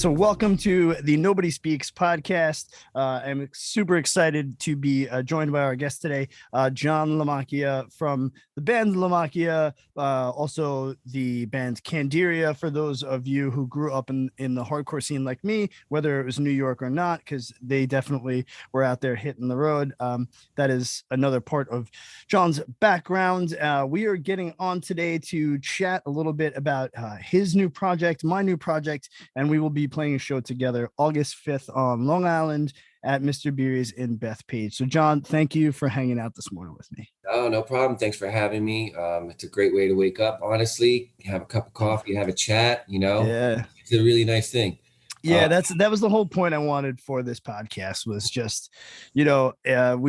So welcome to the Nobody Speaks podcast. I'm super excited to be joined by our guest today, John LaMacchia from the band LaMacchia, also the band Candiria, for those of you who grew up in the hardcore scene like me, whether it was New York or not, because they definitely were out there hitting the road. That is another part of John's background. We are getting on today to chat a little bit about his new project, my new project, and we will be playing a show together August 5th on Long Island at Mr. Beery's in Bethpage. So John, thank you for hanging out this morning with me. Oh, no problem. Thanks for having me. It's a great way to wake up, honestly. Have a cup of coffee, have a chat, Yeah. It's a really nice thing. Yeah, that was the whole point I wanted for this podcast, was just, we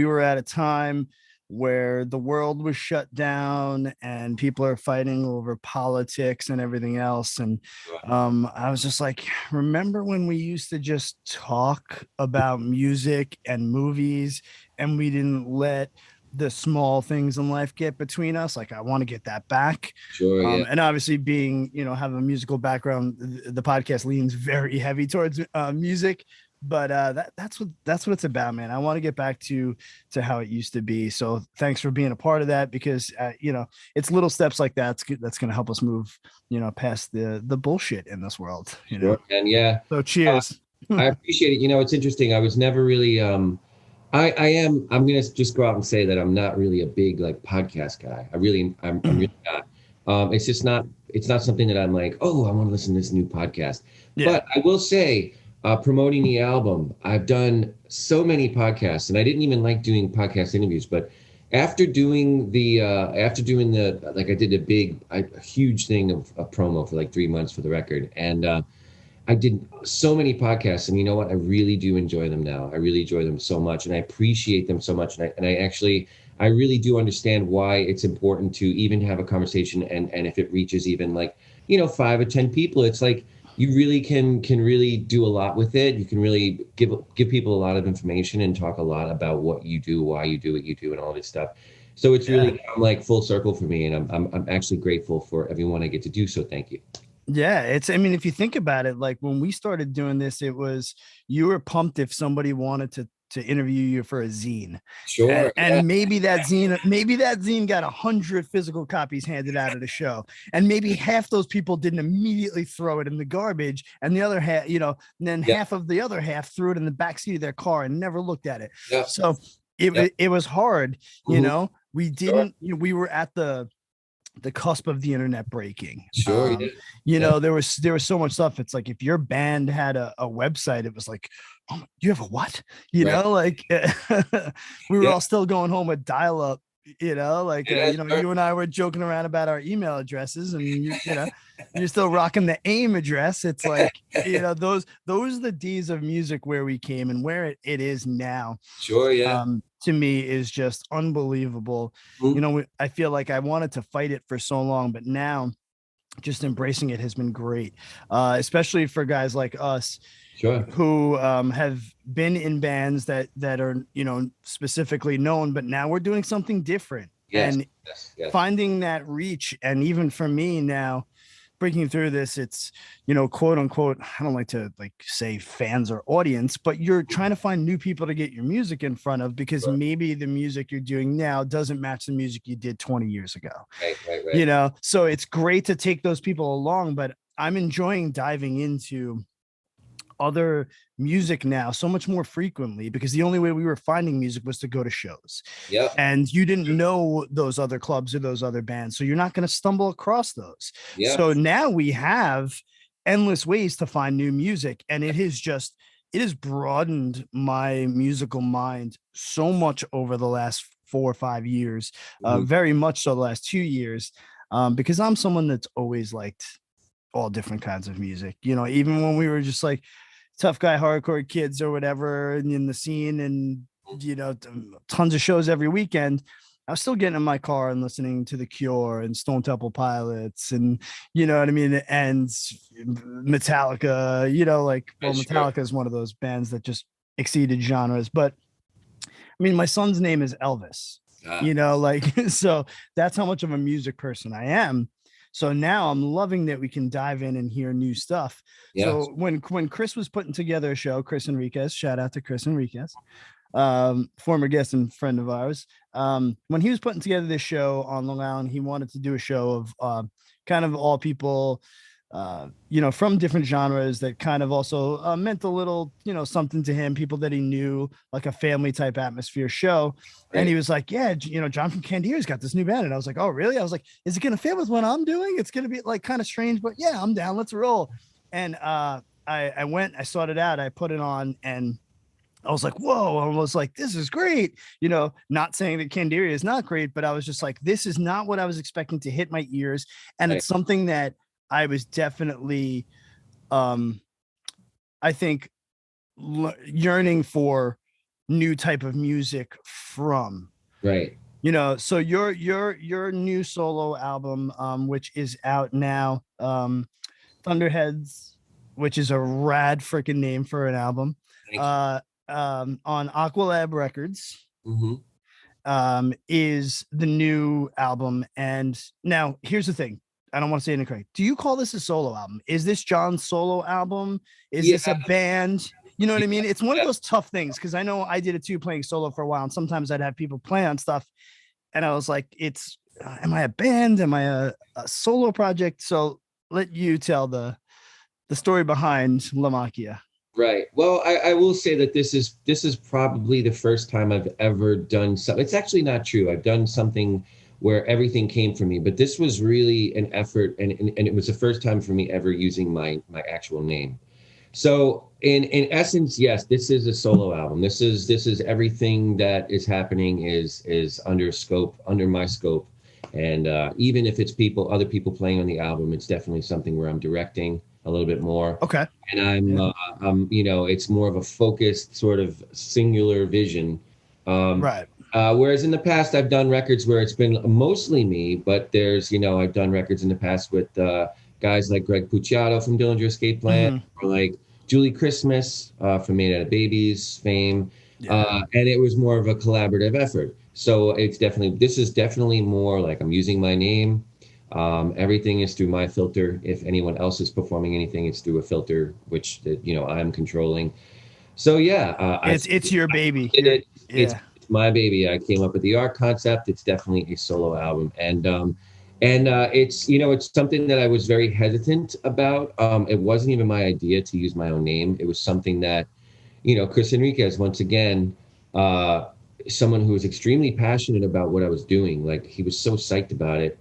were at a time where the world was shut down and people are fighting over politics and everything else. And I was just like, remember when we used to just talk about music and movies and we didn't let the small things in life get between us? Like, I want to get that back. Sure, yeah. And obviously being, have a musical background, the podcast leans very heavy towards music. But that's what it's about, man. I want to get back to how it used to be. So thanks for being a part of that, because it's little steps like that's going to help us move past the bullshit in this world. Sure. And yeah. So cheers. I appreciate it. It's interesting. I was never really I'm gonna just go out and say that I'm not really a big podcast guy. I'm really not. It's not something that I'm like, oh, I want to listen to this new podcast. Yeah. But I will say, promoting the album, I've done so many podcasts, and I didn't even like doing podcast interviews, but after doing I did a huge thing of a promo for like 3 months for the record. And I did so many podcasts, and you know what? I really do enjoy them now. I really enjoy them so much, and I appreciate them so much. And I really do understand why it's important to even have a conversation. And if it reaches even 5 or 10 people, it's like, you really can really do a lot with it. You can really give people a lot of information and talk a lot about what you do, why you do what you do, and all this stuff. So it's really full circle for me, and I'm actually grateful for everyone I get to do. So thank you. Yeah, if you think about it, like when we started doing this, it was, you were pumped if somebody wanted to interview you for a zine. Sure. And maybe that zine got 100 physical copies handed out at a show, and maybe half those people didn't immediately throw it in the garbage, and the other half, half of the other half threw it in the backseat of their car and never looked at it. Yeah. So it was hard. We didn't. We were at the cusp of the internet breaking. Sure. There was so much stuff. It's like, if your band had a website, it was like, oh, you have a what? We were all still going home with dial-up. You and I were joking around about our email addresses, and you're still rocking the AIM address. It's like, those are the days of music where we came, and where it is now. Sure. Yeah. To me is just unbelievable. Mm-hmm. I feel like I wanted to fight it for so long, but now just embracing it has been great, especially for guys like us. Sure. Who have been in bands that are, specifically known, but now we're doing something different. Yes. And finding that reach. And even for me now, breaking through this, it's, quote unquote, I don't like to say fans or audience, but you're trying to find new people to get your music in front of, because maybe the music you're doing now doesn't match the music you did 20 years ago. Right. So it's great to take those people along, but I'm enjoying diving into other music now so much more frequently, because the only way we were finding music was to go to shows. Yeah. And you didn't know those other clubs or those other bands, so you're not going to stumble across those. Yeah. So now we have endless ways to find new music, and it has broadened my musical mind so much over the last 4 or 5 years, very much so the last 2 years, because I'm someone that's always liked all different kinds of music. Even when we were just like tough guy hardcore kids or whatever in the scene, and tons of shows every weekend, I was still getting in my car and listening to The Cure and Stone Temple Pilots, and and Metallica. Metallica is one of those bands that just exceeded genres. But my son's name is Elvis. So that's how much of a music person I am. So now I'm loving that we can dive in and hear new stuff. Yeah. So when Chris was putting together a show, Chris Enriquez, shout out to Chris Enriquez, former guest and friend of ours. When he was putting together this show on Long Island, he wanted to do a show of kind of all people, from different genres that kind of also meant a little, something to him, people that he knew, like a family type atmosphere show. Right. And he was like, yeah, John from Candiria's got this new band. And I was like, oh, really? I was like, is it going to fit with what I'm doing? It's going to be like kind of strange, but yeah, I'm down. Let's roll. And I went, I sorted out, I put it on, and I was like, whoa, I was like, this is great. Not saying that Candiria is not great, but I was just like, this is not what I was expecting to hit my ears. And It's something that I was definitely, I think, yearning for new type of music from. Right. So your new solo album, which is out now, Thunderheads, which is a rad freaking name for an album, on Aqualab Records, is the new album. And now here's the thing. I don't want to say it incorrect. Do you call this a solo album? Is this John's solo album? Is this a band? You know what I mean? It's one of those tough things, because I know I did it too, playing solo for a while, and sometimes I'd have people play on stuff, and I was like, am I a band? Am I a solo project? So let you tell the story behind LaMacchia. Right. Well, I will say that this is probably the first time I've ever done something. It's actually not true. I've done something where everything came from me, but this was really an effort, and it was the first time for me ever using my actual name. So in essence, yes, this is a solo album. This is everything that is happening is under my scope. And even if it's other people playing on the album, it's definitely something where I'm directing a little bit more. Okay. And I'm it's more of a focused sort of singular vision. Right. Whereas in the past, I've done records where it's been mostly me, but I've done records in the past with guys like Greg Puciato from Dillinger Escape Plan, or like Julie Christmas from Made Out of Babies fame. Yeah. And it was more of a collaborative effort. So this is definitely more like I'm using my name. Everything is through my filter. If anyone else is performing anything, it's through a filter, which I'm controlling. So yeah, it's your baby. It's my baby. I came up with the art concept. It's definitely a solo album, and it's it's something that I was very hesitant about. It wasn't even my idea to use my own name. It was something that Chris Enriquez, once again, someone who was extremely passionate about what I was doing. Like, he was so psyched about it,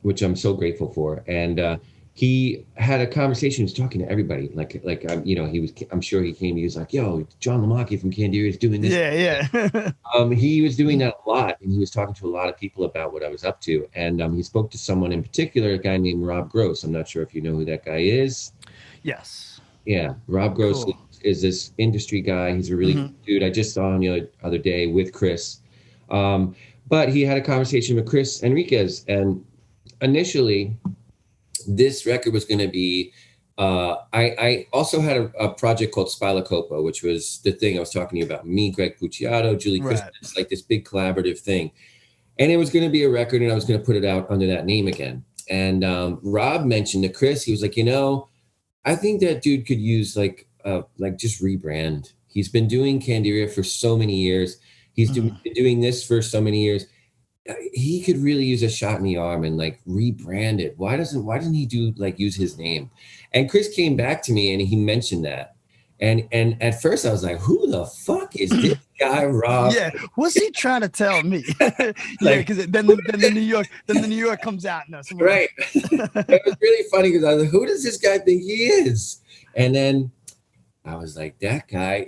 which I'm so grateful for. And he had a conversation. He was talking to everybody. I'm sure he came. He was like, "Yo, John LaMacchia from Candiria is doing this." Yeah. He was doing that a lot, and he was talking to a lot of people about what I was up to. And he spoke to someone in particular, a guy named Rob Gross. I'm not sure if you know who that guy is. Yes. Yeah, Rob Gross is this industry guy. He's a really good dude. I just saw him the other day with Chris. But he had a conversation with Chris Enriquez, and initially, this record was going to be, I also had a project called Spilacopa, which was the thing I was talking to you about. Me, Greg Puciato, Julie Christmas, like this big collaborative thing. And it was going to be a record, and I was going to put it out under that name again. And Rob mentioned to Chris, he was like, I think that dude could use just rebrand. He's been doing Candiria for so many years. He's been doing this for so many years. He could really use a shot in the arm and rebrand it. Why doesn't he do use his name? And Chris came back to me and he mentioned that. And at first I was like, who the fuck is this guy, Rob? Yeah, what's he trying to tell me? Because then the New York comes out. No, right. It was really funny because I was like, who does this guy think he is? And then I was like, that guy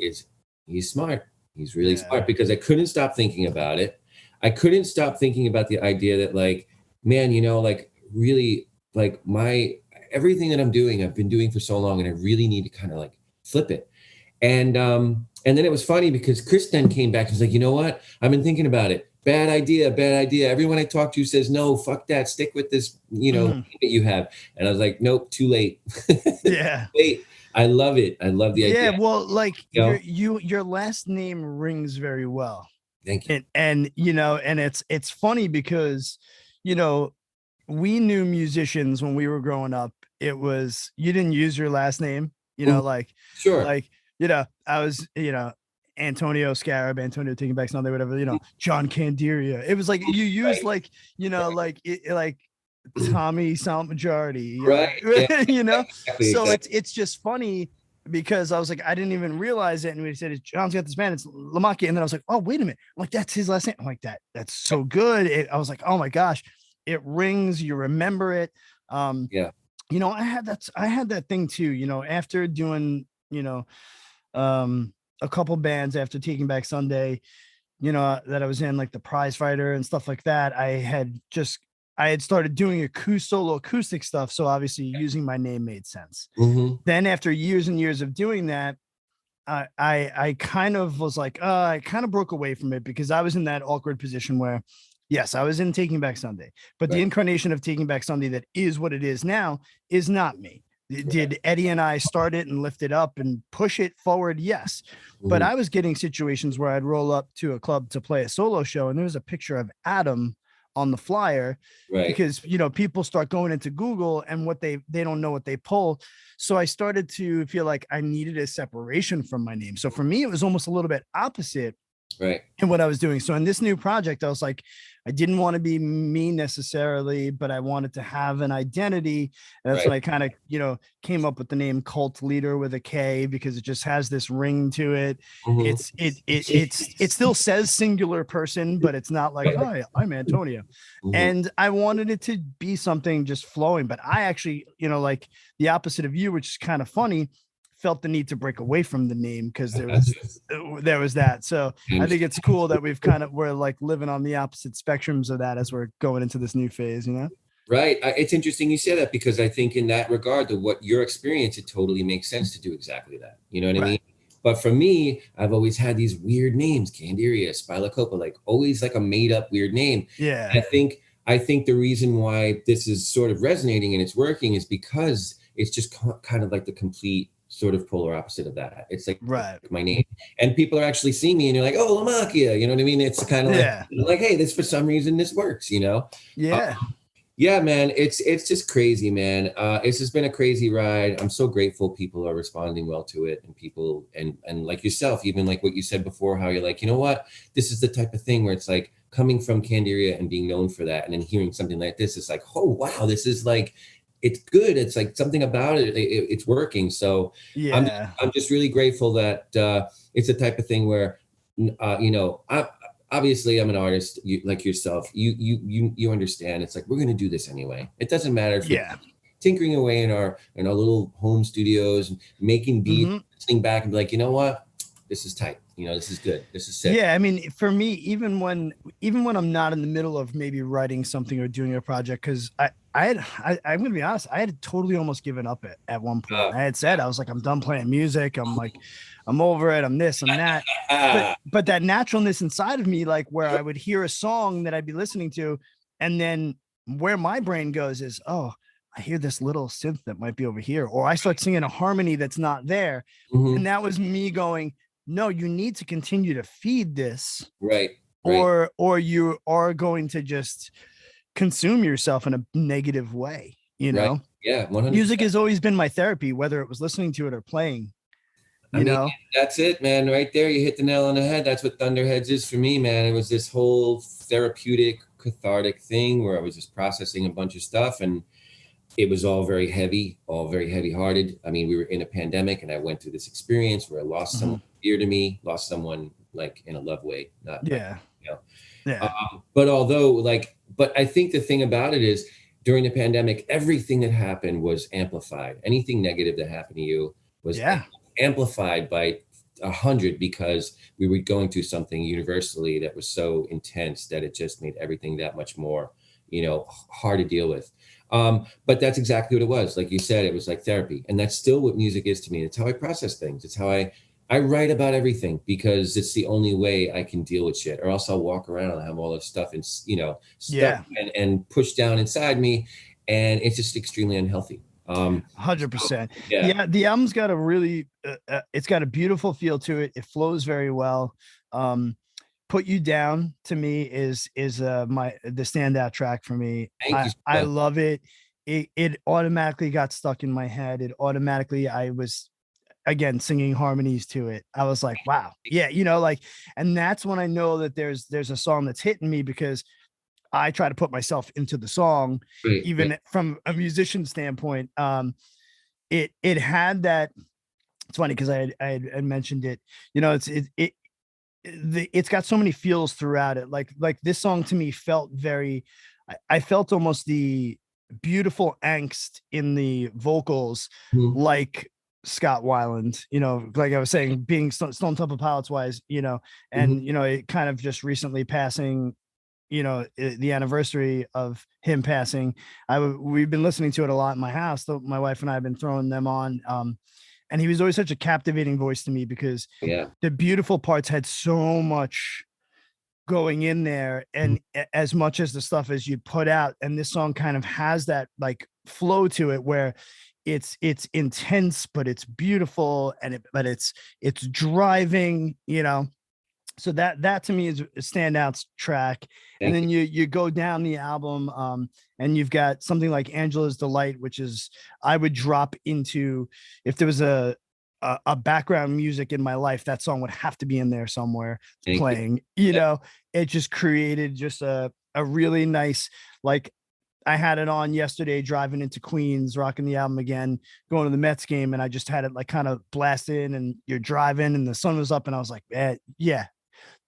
he's smart. He's really smart, because I couldn't stop thinking about it. I couldn't stop thinking about the idea that really everything that I'm doing, I've been doing for so long, and I really need to kind of flip it. And then it was funny because Chris then came back and was like, you know what? I've been thinking about it. Bad idea. Everyone I talk to says, no, fuck that. Stick with this, that you have. And I was like, nope, too late. Yeah. Wait. I love it. I love the idea. Yeah, well, your last name rings very well. Thank you. And and it's funny because we knew musicians when we were growing up. It was, you didn't use your last name, Mhm. Sure. like, I was, Antonio Scarab, Antonio Taking Back Sunday, whatever, John Candiria. It was like you used Right. like, like Tommy Sound Majority, Right. Yeah. Exactly. So Exactly. it's just funny because I was like, I didn't even realize it. And we said, John's got this band, it's LaMacchia. And then I was like, oh, wait a minute. I'm like, that's his last name. I'm like, that's so good. I was like, oh my gosh, it rings, you remember it. Yeah. I had that thing too, after doing, um, a couple bands after Taking Back Sunday, that I was in, like the Prize Fighter and stuff like that. I had started doing solo acoustic stuff. So obviously using my name made sense. Hmm. Then after years and years of doing that, I kind of was like, I kind of broke away from it because I was in that awkward position where, yes, I was in Taking Back Sunday, but the Right. incarnation of Taking Back Sunday that is what it is now is not me. Right. Did Eddie and I start it and lift it up and push it forward? Yes. But Mhm. I was getting situations where I'd roll up to a club to play a solo show and there was a picture of Adam on the flyer Right. because people start going into Google and what they don't know what they pull. So I started to feel like I needed a separation from my name. So for me, it was almost a little bit opposite Right. in what I was doing. So in this new project, I was like, I didn't want to be me necessarily, but I wanted to have an identity. And that's Right. when I kind of, came up with the name Cult Leader with a K because it just has this ring to it. Mhm. It still says singular person, but it's not like, hi, I'm Antonio. Mhm. And I wanted it to be something just flowing. But I actually, like the opposite of you, which is kind of funny, felt the need to break away from the name because there was that. So I think it's cool that we're like living on the opposite spectrums of that as we're going into this new phase. Right. It's interesting you say that because I think in that regard, to what your experience, it totally makes sense to do exactly that. You know what I mean? Right. But for me, I've always had these weird names, Candiria, Spilacopa, like always like a made up weird name. Yeah. I think the reason why this is sort of resonating and it's working is because it's just kind of like the complete sort of polar opposite of that. It's like Right. my name, and people are actually seeing me, and you're like, "Oh, LaMacchia," you know what I mean? It's kind of Yeah. like, "Hey, this for some reason this works," you know? Yeah. Yeah, man, it's just crazy, man. It's just been a crazy ride. I'm so grateful people are responding well to it, and people and like yourself, even like what you said before, how you're like, you know what, this is the type of thing where it's like coming from Candiria and being known for that, and then hearing something like this, it's like, oh wow, this is like, it's good. It's like something about it's working. So I'm Yeah. I'm just really grateful that it's the type of thing where, I obviously I'm an artist like yourself. You understand. It's like we're gonna do this anyway. It doesn't matter if we're Yeah. tinkering away in our little home studios and making beats, Hmm. listening back and be like, you know what, this is tight. This is good. This is sick. Yeah, I mean, for me, even when I'm not in the middle of maybe writing something or doing a project, because I'm gonna be honest, I had totally almost given up at one point. Uh, I had said I was like, I'm done playing music. I'm like, I'm over it. I'm this, I'm that. But ah, but that naturalness inside of me, like where I would hear a song that I'd be listening to, and then where my brain goes is, oh, I hear this little synth that might be over here, or I start singing a harmony that's not there, mhm, and that was me going, no, you need to continue to feed this right, right, or you are going to just consume yourself in a negative way, right. Yeah, music 100%. has always been my therapy, whether it was listening to it or playing, I you mean, know that's it, man. Right there, you hit the nail on the head. That's what Thunderheads is for me, man. It was this whole therapeutic, cathartic thing where I was just processing a bunch of stuff, and it was all very heavy, all very heavy-hearted. I mean, we were in a pandemic, and I went through this experience where I lost someone Mhm. dear to me, lost someone like in a love way, not like, Yeah, you know. yeah, But I think the thing about it is during the pandemic, everything that happened was amplified. Anything negative that happened to you was yeah, amplified by 100 because we were going through something universally that was so intense that it just made everything that much more, hard to deal with. But that's exactly what it was. Like you said, it was like therapy. And that's still what music is to me. It's how I process things. It's how I write about everything because it's the only way I can deal with shit. Or else I'll walk around and have all this stuff and stuff yeah, and push down inside me, and it's just extremely unhealthy. 100%. Yeah, Yeah, the album's got a really it's got a beautiful feel to it. It flows very well. um Put You Down to me is the standout track for me. Thank you so I much. love it. It automatically got stuck in my head. It automatically, I was again singing harmonies to it. I was like, wow, yeah, like, and that's when I know that there's a song that's hitting me, because I try to put myself into the song, Right, right. even from a musician standpoint. It had that. It's funny because I had mentioned it. It's got so many feels throughout it. Like this song to me felt very. I felt almost the beautiful angst in the vocals, Mhm. like Scott Weiland. Like I was saying, being Stone Temple Pilots wise, Mhm. and it kind of just recently passing, the anniversary of him passing. We've been listening to it a lot in my house. So my wife and I have been throwing them on. And he was always such a captivating voice to me, because Yeah. the beautiful parts had so much going in there, Mhm. and as much as the stuff as you put out, and this song kind of has that like flow to it, where it's intense, but it's beautiful, and but it's driving, so that to me is a standout track. And Thank you. then you go down the album, and you've got something like Angela's Delight, which is, I would drop into, if there was a background music in my life, that song would have to be in there somewhere Thank you. playing. Yeah. It just created just a really nice, like, I had it on yesterday driving into Queens, rocking the album again, going to the Mets game, and I just had it like kind of blasted, and you're driving and the sun was up, and I was like, yeah,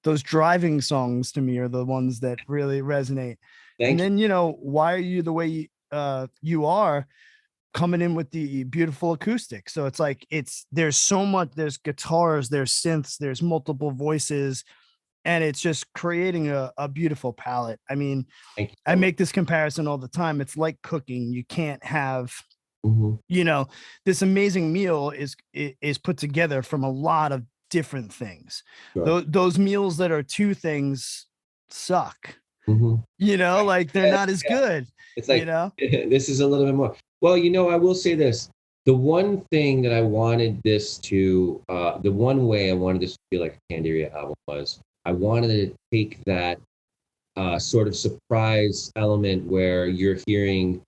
those driving songs to me are the ones that really resonate. And Thank you. then, Why Are You the Way You Are, coming in with the beautiful acoustic. So it's like, there's so much, there's guitars, there's synths, there's multiple voices, and it's just creating a beautiful palette. I mean, Thank you I so much. make this comparison all the time. It's like cooking. You can't have, Mhm. this amazing meal is put together from a lot of different things. Sure. Those meals that are two things suck, Mhm. Right. like they're Yeah, not as yeah. good, It's you like know? this is a little bit more. Well, I will say this. The one thing that I wanted this to, the one way I wanted this to feel like a Candiria album was I wanted to take that sort of surprise element where you're hearing,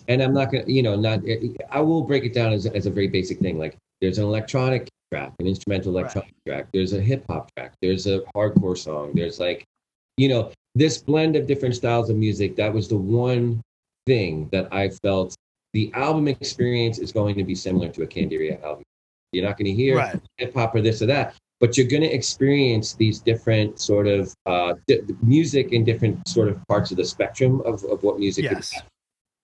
and I'm not gonna, not. I will break it down as a very basic thing. Like there's an electronic track, an instrumental Right. electronic track. There's a hip hop track. There's a hardcore song. There's like, this blend of different styles of music. That was the one thing that I felt the album experience is going to be similar to a Candiria album. You're not going to hear Right. hip hop or this or that, but you're going to experience these different sort of music in different sort of parts of the spectrum of what music is. Yes.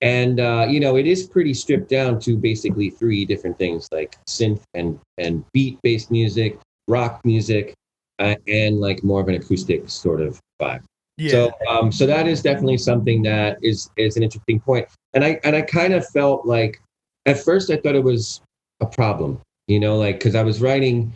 And it is pretty stripped down to basically three different things, like synth and beat based music, rock music, and like more of an acoustic sort of vibe. Yeah. So that is definitely something that is an interesting point. And I kind of felt like at first I thought it was a problem, like because I was writing,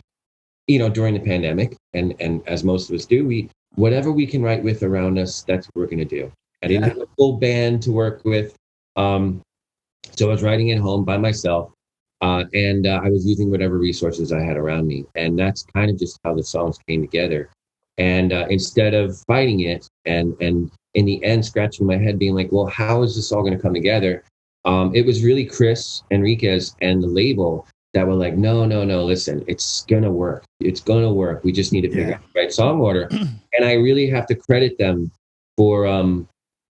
during the pandemic, and as most of us do, whatever we can write with around us, that's what we're going to do. I didn't Yeah. have a full band to work with, so I was writing at home by myself, and I was using whatever resources I had around me, and that's kind of just how the songs came together. And instead of fighting it, and in the end scratching my head, being like, well, how is this all going to come together? It was really Chris Enriquez and the label that were like, no, no, no, listen, it's gonna work. It's gonna work. We just need to figure Yeah. out the right song order. And I really have to credit them for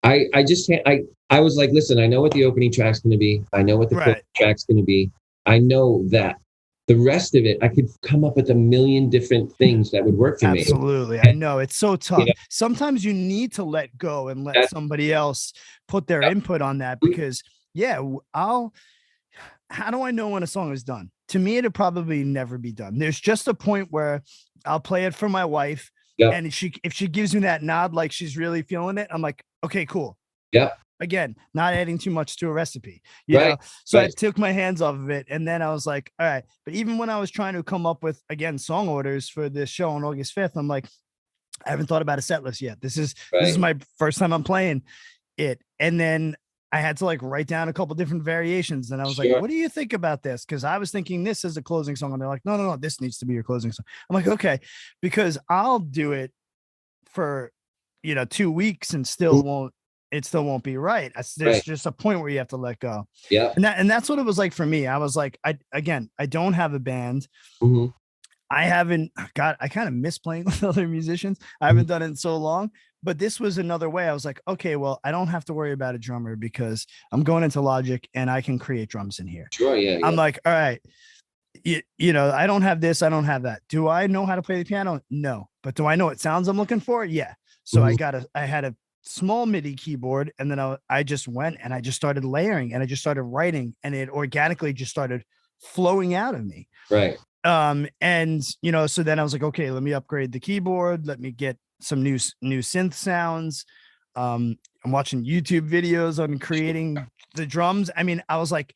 I just can't I was like, listen, I know what the opening track's gonna be. I know what the closing Right. track's gonna be. I know that. The rest of it, I could come up with a million different things that would work for me. Absolutely. I And, know it's so you tough. know, Sometimes you need to let go and let that, somebody else put their input on that, because yeah, how do I know when a song is done? To me, it'll probably never be done. There's just a point where I'll play it for my wife, yeah, and if she gives me that nod, like she's really feeling it, I'm like, okay, cool. yeah, Again, not adding too much to a recipe, right, So I right. took my hands off of it, and then I was like, all right. But even when I was trying to come up with, again, song orders for this show on August 5th, I'm like, I haven't thought about a set list yet. This is Right. my first time I'm playing it. And then I had to like write down a couple different variations. And I was like, Sure. what do you think about this? Because I was thinking this is a closing song. And they're like, no, no, no, this needs to be your closing song. I'm like, okay, because I'll do it for 2 weeks and still won't be right. There's just a point where you have to let go. Yeah. And that's what it was like for me. I was like, I don't have a band. Mm-hmm. I kind of miss playing with other musicians. I haven't done it in so long, but this was another way. I was like, okay, well, I don't have to worry about a drummer because I'm going into Logic and I can create drums in here. Sure. Yeah. I'm like, all right, I don't have this. I don't have that. Do I know how to play the piano? No. But do I know what sounds I'm looking for? Yeah. So I had a small MIDI keyboard, and then I just went and I just started layering and I just started writing, and it organically just started flowing out of me. Right. And so then I was like, okay, let me upgrade the keyboard. Let me get some new synth sounds. I'm watching YouTube videos on creating the drums. I mean, I was like,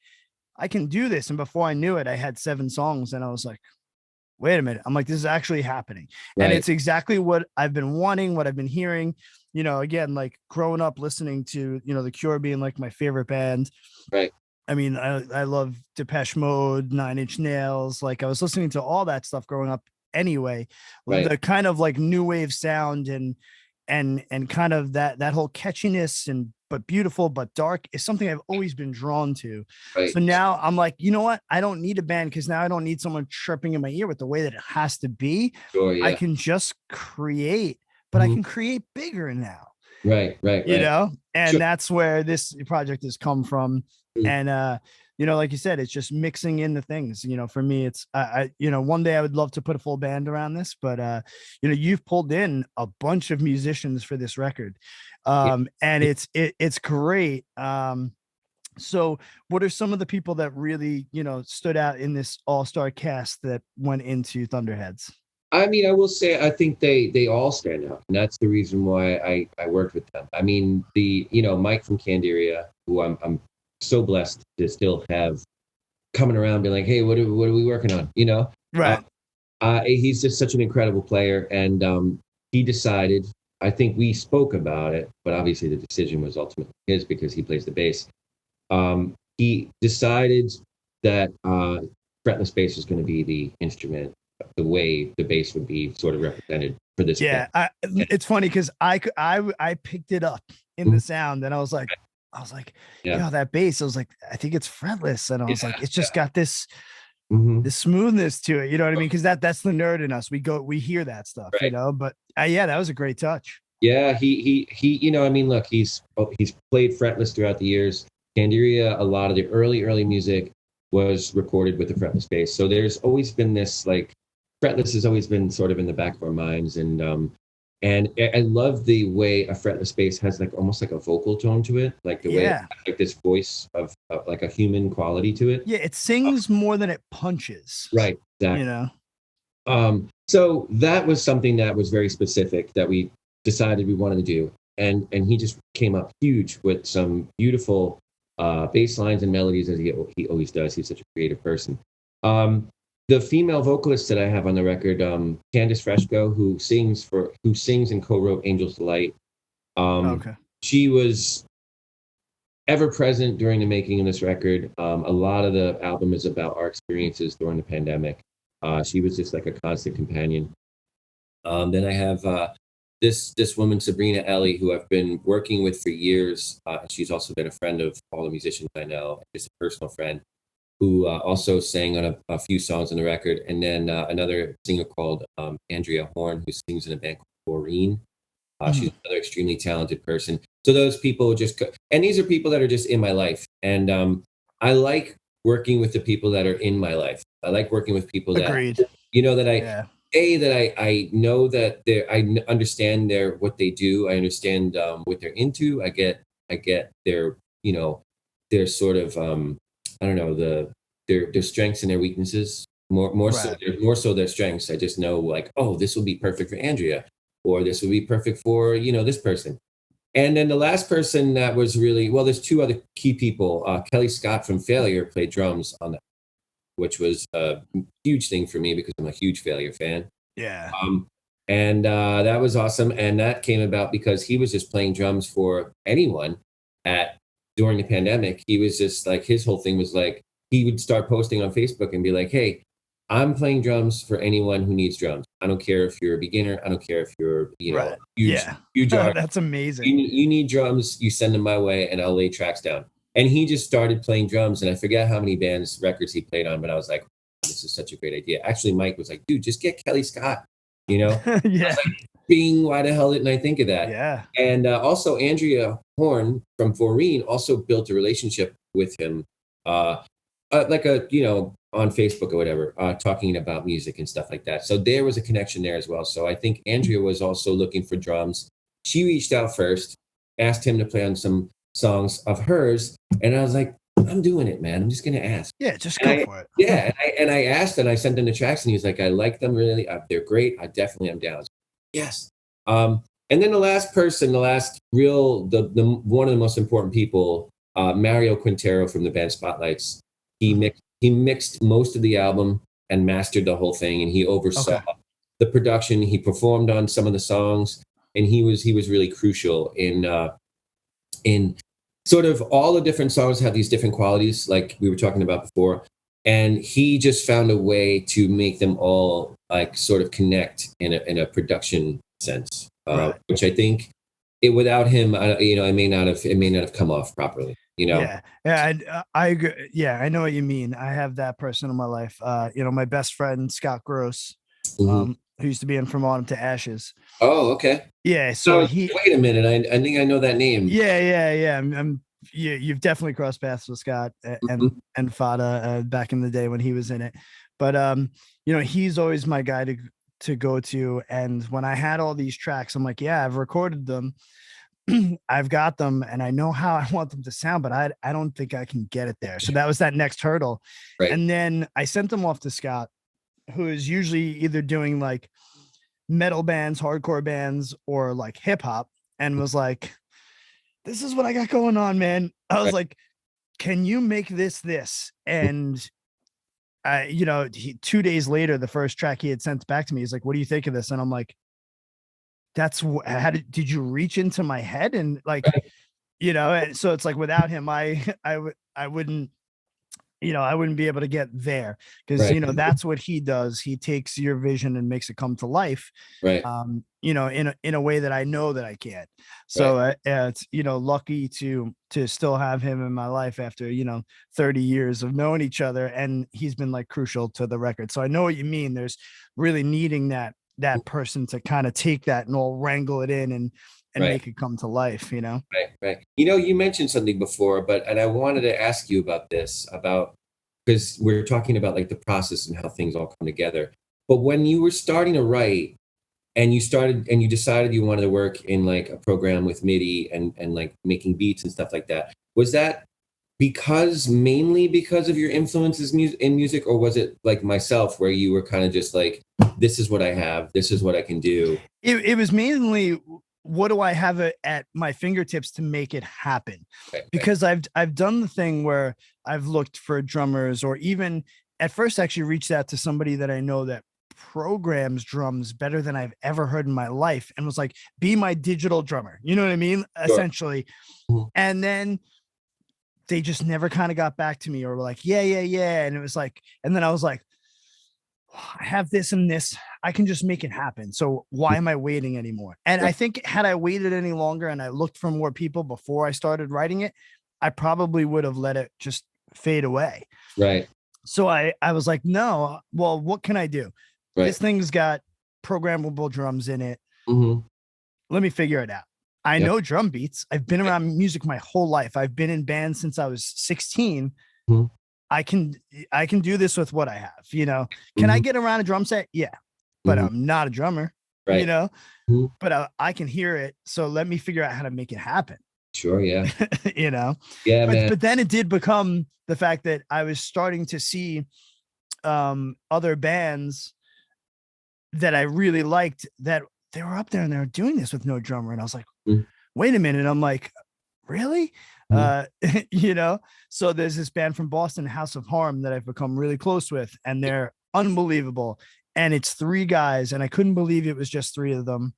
I can do this. And before I knew it, I had 7 songs, and I was like, wait a minute. I'm like, this is actually happening. Right. And it's exactly what I've been wanting, what I've been hearing, again, like growing up listening to, The Cure being like my favorite band. Right. I mean, I love Depeche Mode, 9 Inch Nails. Like I was listening to all that stuff growing up anyway. Right. The kind of like new wave sound and kind of that whole catchiness but beautiful, but dark is something I've always been drawn to. Right. So now I'm like, you know what? I don't need a band because now I don't need someone chirping in my ear with the way that it has to be. Sure, yeah. I can just create, but I can create bigger now. Right. And sure. That's where this project has come from. And, like you said, it's just mixing in the things, for me, it's, one day I would love to put a full band around this, but, you've pulled in a bunch of musicians for this record. And it's great. So what are some of the people that really, stood out in this all-star cast that went into Thunderheads? I mean, I will say, I think they all stand out, and that's the reason why I worked with them. I mean, Mike from Candiria, who I'm so blessed to still have coming around, being like, hey, what are we working on? Right. He's just such an incredible player, and he decided. I think we spoke about it, but obviously the decision was ultimately his because he plays the bass. He decided that fretless bass was going to be the instrument, the way the bass would be sort of represented for this. Yeah, it's funny because I picked it up in the sound, and I was like, that bass. I was like, I think it's fretless, and I was like, it's just got this. The smoothness to it, you know what I mean? Because that's the nerd in us. We hear that stuff, right. But that was a great touch. Yeah, he I mean, look, he's played fretless throughout the years. Candiria, a lot of the early music was recorded with the fretless bass. So there's always been this, like, fretless has always been sort of in the back of our minds, and I love the way a fretless bass has like almost like a vocal tone to it, like the way it has, like this voice of like a human quality to it. Yeah, it sings more than it punches. Right, exactly. So that was something that was very specific that we decided we wanted to do, and he just came up huge with some beautiful bass lines and melodies, as he always does. He's such a creative person. The female vocalist that I have on the record, Candice Freshko, who sings and co-wrote Angel's Delight. She was ever present during the making of this record. A lot of the album is about our experiences during the pandemic. She was just like a constant companion. Then I have this woman, Sabrina Ellie, who I've been working with for years. She's also been a friend of all the musicians I know, just a personal friend, who also sang on a few songs on the record. And then another singer called Andrea Horne, who sings in a band called Vaureen. She's another extremely talented person. So those people and these are people that are just in my life. And I like working with the people that are in my life. I like working with people that, that I know that I understand what they do. I understand what they're into. I get their, their sort of, I don't know, their strengths and their weaknesses more so their strengths. I just know, like, oh, this will be perfect for Andrea, or this will be perfect for this person. And then the last person that was really, well, there's 2 other key people. Kellii Scott from Failure played drums on that, which was a huge thing for me because I'm a huge Failure fan. Yeah. And that was awesome. And that came about because he was just playing drums for anyone during the pandemic. He was just like, his whole thing was like, he would start posting on Facebook and be like, hey, I'm playing drums for anyone who needs drums. I don't care if you're a beginner. I don't care if you're, Right. huge artist. That's amazing. You need drums, you send them my way and I'll lay tracks down. And he just started playing drums, and I forget how many records he played on, but I was like, this is such a great idea. Actually, Mike was like, dude, just get Kellii Scott, Yeah. Like, Bing, why the hell didn't I think of that? Yeah. And also Andrea Horne from Vaureen also built a relationship with him, like on Facebook or whatever, talking about music and stuff like that. So there was a connection there as well. So I think Andrea was also looking for drums. She reached out first, asked him to play on some songs of hers, and I was like, I'm doing it, man. I'm just gonna ask. Yeah, just go for it. Yeah, and I asked, and I sent him the tracks, and he was like, I like them really. They're great. I definitely am down. Yes. And then the last one of the most important people, Mario Quintero from the band Spotlights. He mixed most of the album and mastered the whole thing, and he oversaw the production. He performed on some of the songs, and he was really crucial in sort of all the different songs have these different qualities, like we were talking about before. And he just found a way to make them all like sort of connect in a production sense, which I think without him, it may not have come off properly. Yeah, I agree. Yeah, I know what you mean. I have that person in my life. My best friend Scott Gross, who used to be in From Autumn to Ashes. Oh, okay. Yeah. So wait a minute. I think I know that name. Yeah. You've definitely crossed paths with Scott and Fada back in the day when he was in it. But he's always my guy to go to. And when I had all these tracks, I'm like, yeah, I've recorded them. I've got them and I know how I want them to sound, but I don't think I can get it there. So that was that next hurdle. Right. And then I sent them off to Scott, who is usually either doing like metal bands, hardcore bands, or like hip hop, and was like, this is what I got going on, man. I was like, can you make this? And 2 days later, the first track he had sent back to me, he's like, what do you think of this? And I'm like, did you reach into my head? And like, and so it's like, without him, I wouldn't be able to get there, because that's what he does. He takes your vision and makes it come to life, right? In a way that I know that I can't. So it's lucky to still have him in my life after 30 years of knowing each other, and he's been like crucial to the record. So I know what you mean. There's really needing that person to kind of take that and all wrangle it in and make it come to life, Right. You mentioned something before, and I wanted to ask you about this, because we're talking about like the process and how things all come together. But when you were starting to write and you decided you wanted to work in like a program with MIDI and like making beats and stuff like that, was that mainly because of your influences in music, or was it like myself where you were kind of just like, this is what I have, this is what I can do? It was mainly, what do I have at my fingertips to make it happen? Because I've done the thing where I've looked for drummers, or even at first actually reached out to somebody that I know that programs drums better than I've ever heard in my life, and was like, be my digital drummer. You know what I mean? Sure. Essentially. And then they just never kind of got back to me, or were like, yeah. And it was like, and then I was like, I have this and this, I can just make it happen. So why am I waiting anymore? And I think had I waited any longer and I looked for more people before I started writing it, I probably would have let it just fade away. Right. So I was like, no, well, what can I do? Right. This thing's got programmable drums in it. Let me figure it out. I know drum beats. I've been around music my whole life. I've been in bands since I was 16. I can do this with what I have, Can I get around a drum set? Yeah. But I'm not a drummer, but I can hear it. So let me figure out how to make it happen. Sure. Yeah. Yeah, man. But then it did become the fact that I was starting to see other bands that I really liked, that they were up there and they were doing this with no drummer. And I was like, wait a minute. I'm like, really? So there's this band from Boston, House of Harm, that I've become really close with, and they're unbelievable. And it's 3 guys, and I couldn't believe it was just 3 of them.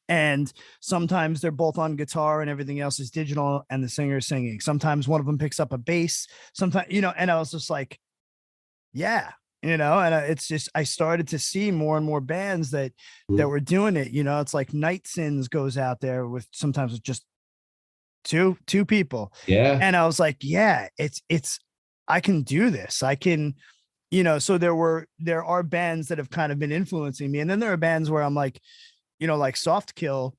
And sometimes they're both on guitar and everything else is digital, and the singer is singing. Sometimes one of them picks up a bass, sometimes, and I was just like, yeah, And it's just, I started to see more and more bands that were doing it. It's like Night Sins goes out there with sometimes with just two people. Yeah. And I was like, yeah, it's I can do this. I can, so there are bands that have kind of been influencing me. And then there are bands where I'm like, like Soft Kill,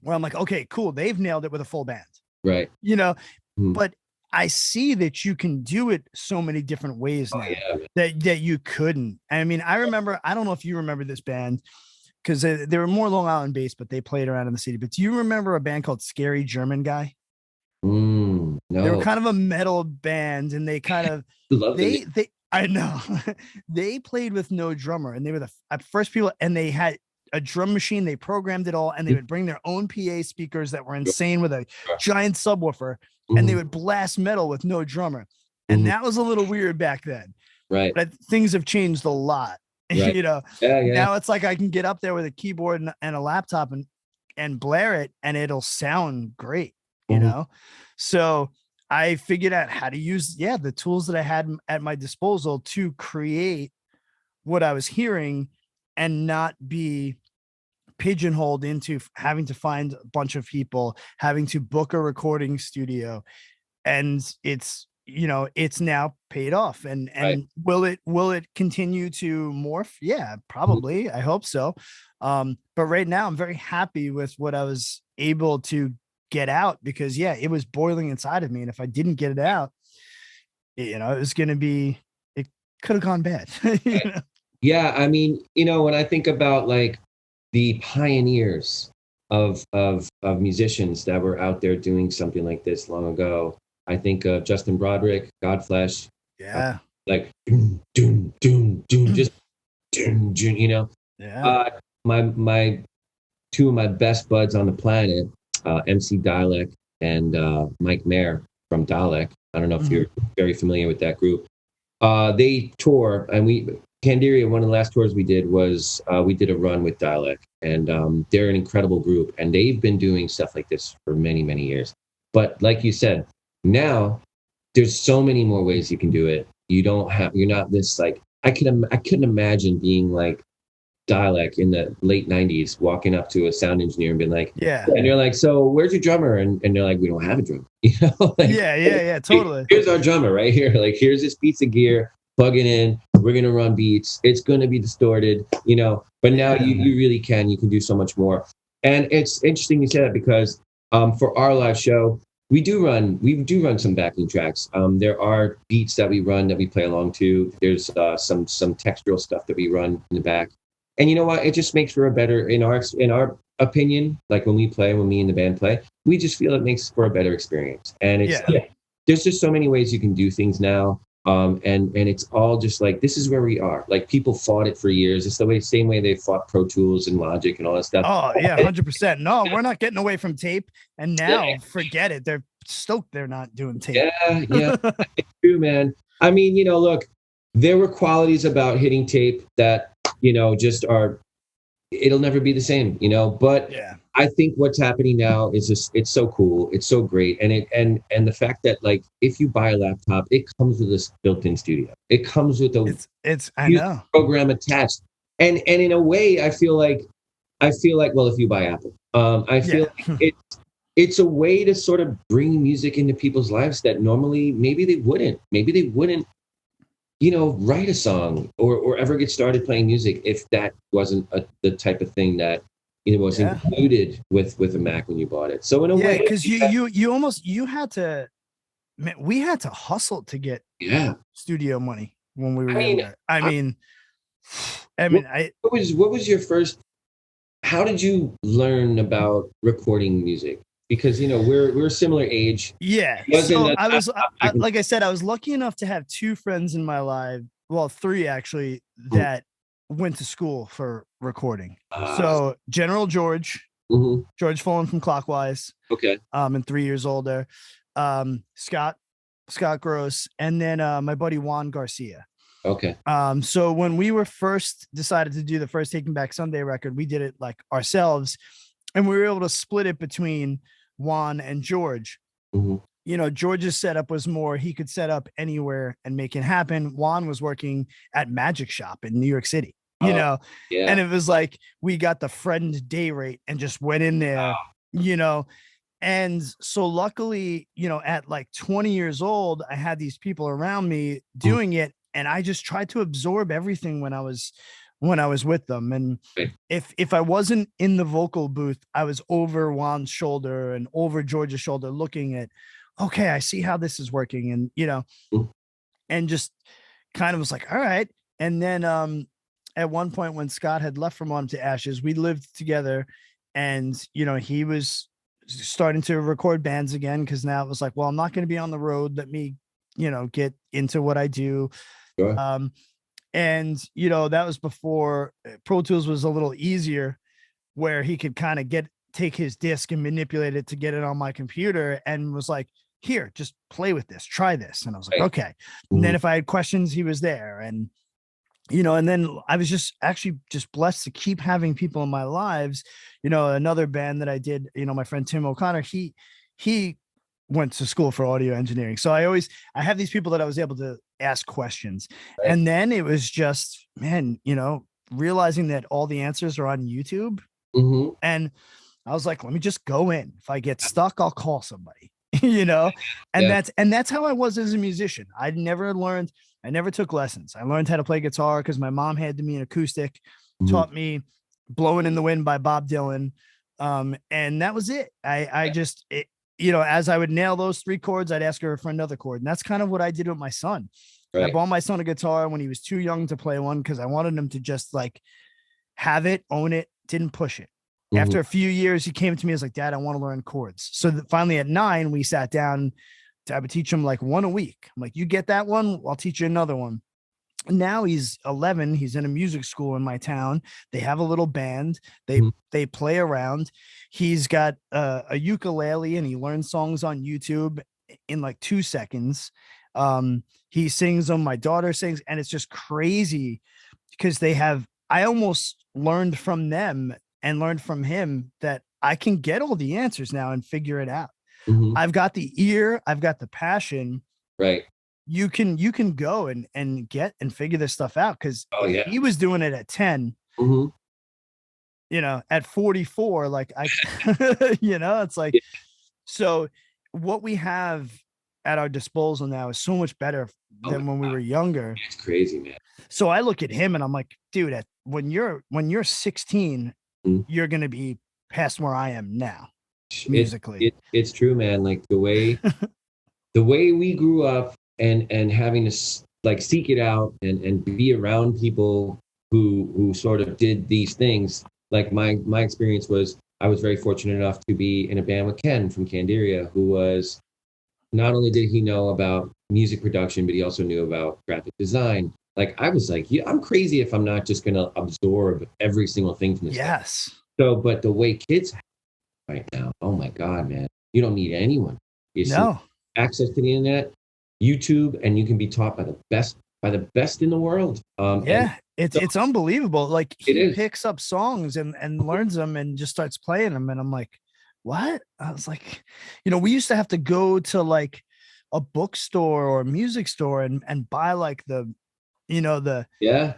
where I'm like, okay, cool. They've nailed it with a full band. Right. But I see that you can do it so many different ways now that you couldn't. I mean, I remember, I don't know if you remember this band, because they were more Long Island based, but they played around in the city. But do you remember a band called Scary German Guy? No. They were kind of a metal band, and they kind of they I know they played with no drummer, and they were the first people, and they had a drum machine. They programmed it all, and they would bring their own PA speakers that were insane with a giant subwoofer, and they would blast metal with no drummer. And that was a little weird back then. Right. But things have changed a lot. Right. Now it's like I can get up there with a keyboard and a laptop and blare it, and it'll sound great, So I figured out how to use the tools that I had at my disposal to create what I was hearing and not be pigeonholed into having to find a bunch of people, having to book a recording studio. And it's now paid off. And will it continue to morph? Yeah, probably. I hope so. But right now I'm very happy with what I was able to get out, because it was boiling inside of me. And if I didn't get it out, it was going to be, it could have gone bad. Yeah. I mean, when I think about like the pioneers of musicians that were out there doing something like this long ago, I think of Justin Broderick, Godflesh. Yeah. Like doom, doom, doom, doom, just doom, doom, Yeah. My two of my best buds on the planet, MC Dalek and Mike Mayer from Dalek. I don't know if you're very familiar with that group. They tour, and Candiria, one of the last tours we did was we did a run with Dalek, and they're an incredible group, and they've been doing stuff like this for many, many years. But like you said, now there's so many more ways you can do it. You're not this like, I couldn't imagine being like Dalek in the late 90s, walking up to a sound engineer and being like, and you're like, so where's your drummer? And they're like, we don't have a drummer. Like, totally. Here's our drummer right here. Like, here's this piece of gear, plug it in. We're going to run beats. It's going to be distorted, but now you really you can do so much more. And it's interesting you said that, because for our live show, we do run some backing tracks. There are beats that we run that we play along to. There's some textural stuff that we run in the back. And you know what? It just makes for a better, in our opinion, like when me and the band play, we just feel it makes for a better experience. And there's just so many ways you can do things now. And it's all just like, this is where we are. Like, people fought it for years. It's the same way they fought Pro Tools and Logic and all that stuff. Oh yeah, 100%. No, we're not getting away from tape. And now forget it. They're stoked they're not doing tape. Yeah, it's true, man. I mean, look, there were qualities about hitting tape that, just it'll never be the same, but I think what's happening now is just, it's so cool. It's so great. And the fact that, like, if you buy a laptop, it comes with this built-in studio. It comes with I know, program attached. And in a way, I feel like, well, if you buy Apple, I feel like it's a way to sort of bring music into people's lives that normally maybe they wouldn't, write a song or ever get started playing music if that wasn't the type of thing that was included with a Mac when you bought it. So in a way, because you had to, man, we had to hustle to get studio money when we were younger. What was your first? How did you learn about recording music? Because we're a similar age. Yeah. So like I said, I was lucky enough to have two friends in my life. Well, three actually, that went to school for recording. So General George, George Fulham from Clockwise. Okay. And 3 years older. Scott Gross, and then my buddy Juan Garcia. Okay. So when we were first decided to do the first Taking Back Sunday record, we did it like ourselves, and we were able to split it between Juan and George. George's setup was more, he could set up anywhere and make it happen. Juan was working at Magic Shop in New York City, Yeah. and it was like, we got the friend day rate and just went in there, and so luckily, at like 20 years old, I had these people around me doing it. And I just tried to absorb everything when I was with them. And if I wasn't in the vocal booth, I was over Juan's shoulder and over George's shoulder looking at, okay, I see how this is working. And, and just kind of was like, all right. And then at one point when Scott had left from On to Ashes, we lived together, and, he was starting to record bands again. Cause now it was like, well, I'm not going to be on the road. Let me, get into what I do. Sure. And that was before Pro Tools was a little easier, where he could kind of take his disc and manipulate it to get it on my computer, and was like, here, just play with this, try this. And I was like, okay. And then if I had questions, he was there. And, and then I was just blessed to keep having people in my lives. Another band that I did, my friend Tim O'Connor, he went to school for audio engineering. So I have these people that I was able to ask questions. Right. And then it was just, man, realizing that all the answers are on YouTube. And I was like, let me just go in. If I get stuck, I'll call somebody, and that's how I was as a musician. I never took lessons. I learned how to play guitar because my mom handed me an acoustic, taught me Blowing in the Wind by Bob Dylan. And that was it. As I would nail those 3 chords, I'd ask her for another chord. And that's kind of what I did with my son. Right. I bought my son a guitar when he was too young to play one, because I wanted him to just like have it, own it, didn't push it. After a few years, he came to me and was like, Dad, I want to learn chords. So finally at 9, we sat down. I would teach him like one a week. I'm like, you get that one, I'll teach you another one. Now he's 11. He's in a music school in my town. They have a little band. They play around. He's got a ukulele, and he learns songs on YouTube in like 2 seconds. He sings them. My daughter sings, and it's just crazy because I almost learned from them and learned from him that I can get all the answers now and figure it out. I've got the ear. I've got the passion. Right. You can go and get and figure this stuff out, because he was doing it at 10, at 44, like it's like, so what we have at our disposal now is so much better than when we were younger. It's crazy, man. So I look at him and I'm like, dude, when you're 16, you're going to be past where I am now musically. It's true, man. Like the way we grew up, and having to like seek it out and be around people who sort of did these things. Like my experience was, I was very fortunate enough to be in a band with Ken from Candiria, who was, not only did he know about music production, but he also knew about graphic design. Like I was like, I'm crazy if I'm not just going to absorb every single thing from this. Yes. Guy. So, but the way kids right now, oh my God, man, you don't need anyone. You see access to the internet, YouTube, and you can be taught by the best in the world. It's unbelievable. Like he picks up songs and learns them and just starts playing them. And I'm like, what? I was like, we used to have to go to like a bookstore or a music store and buy like the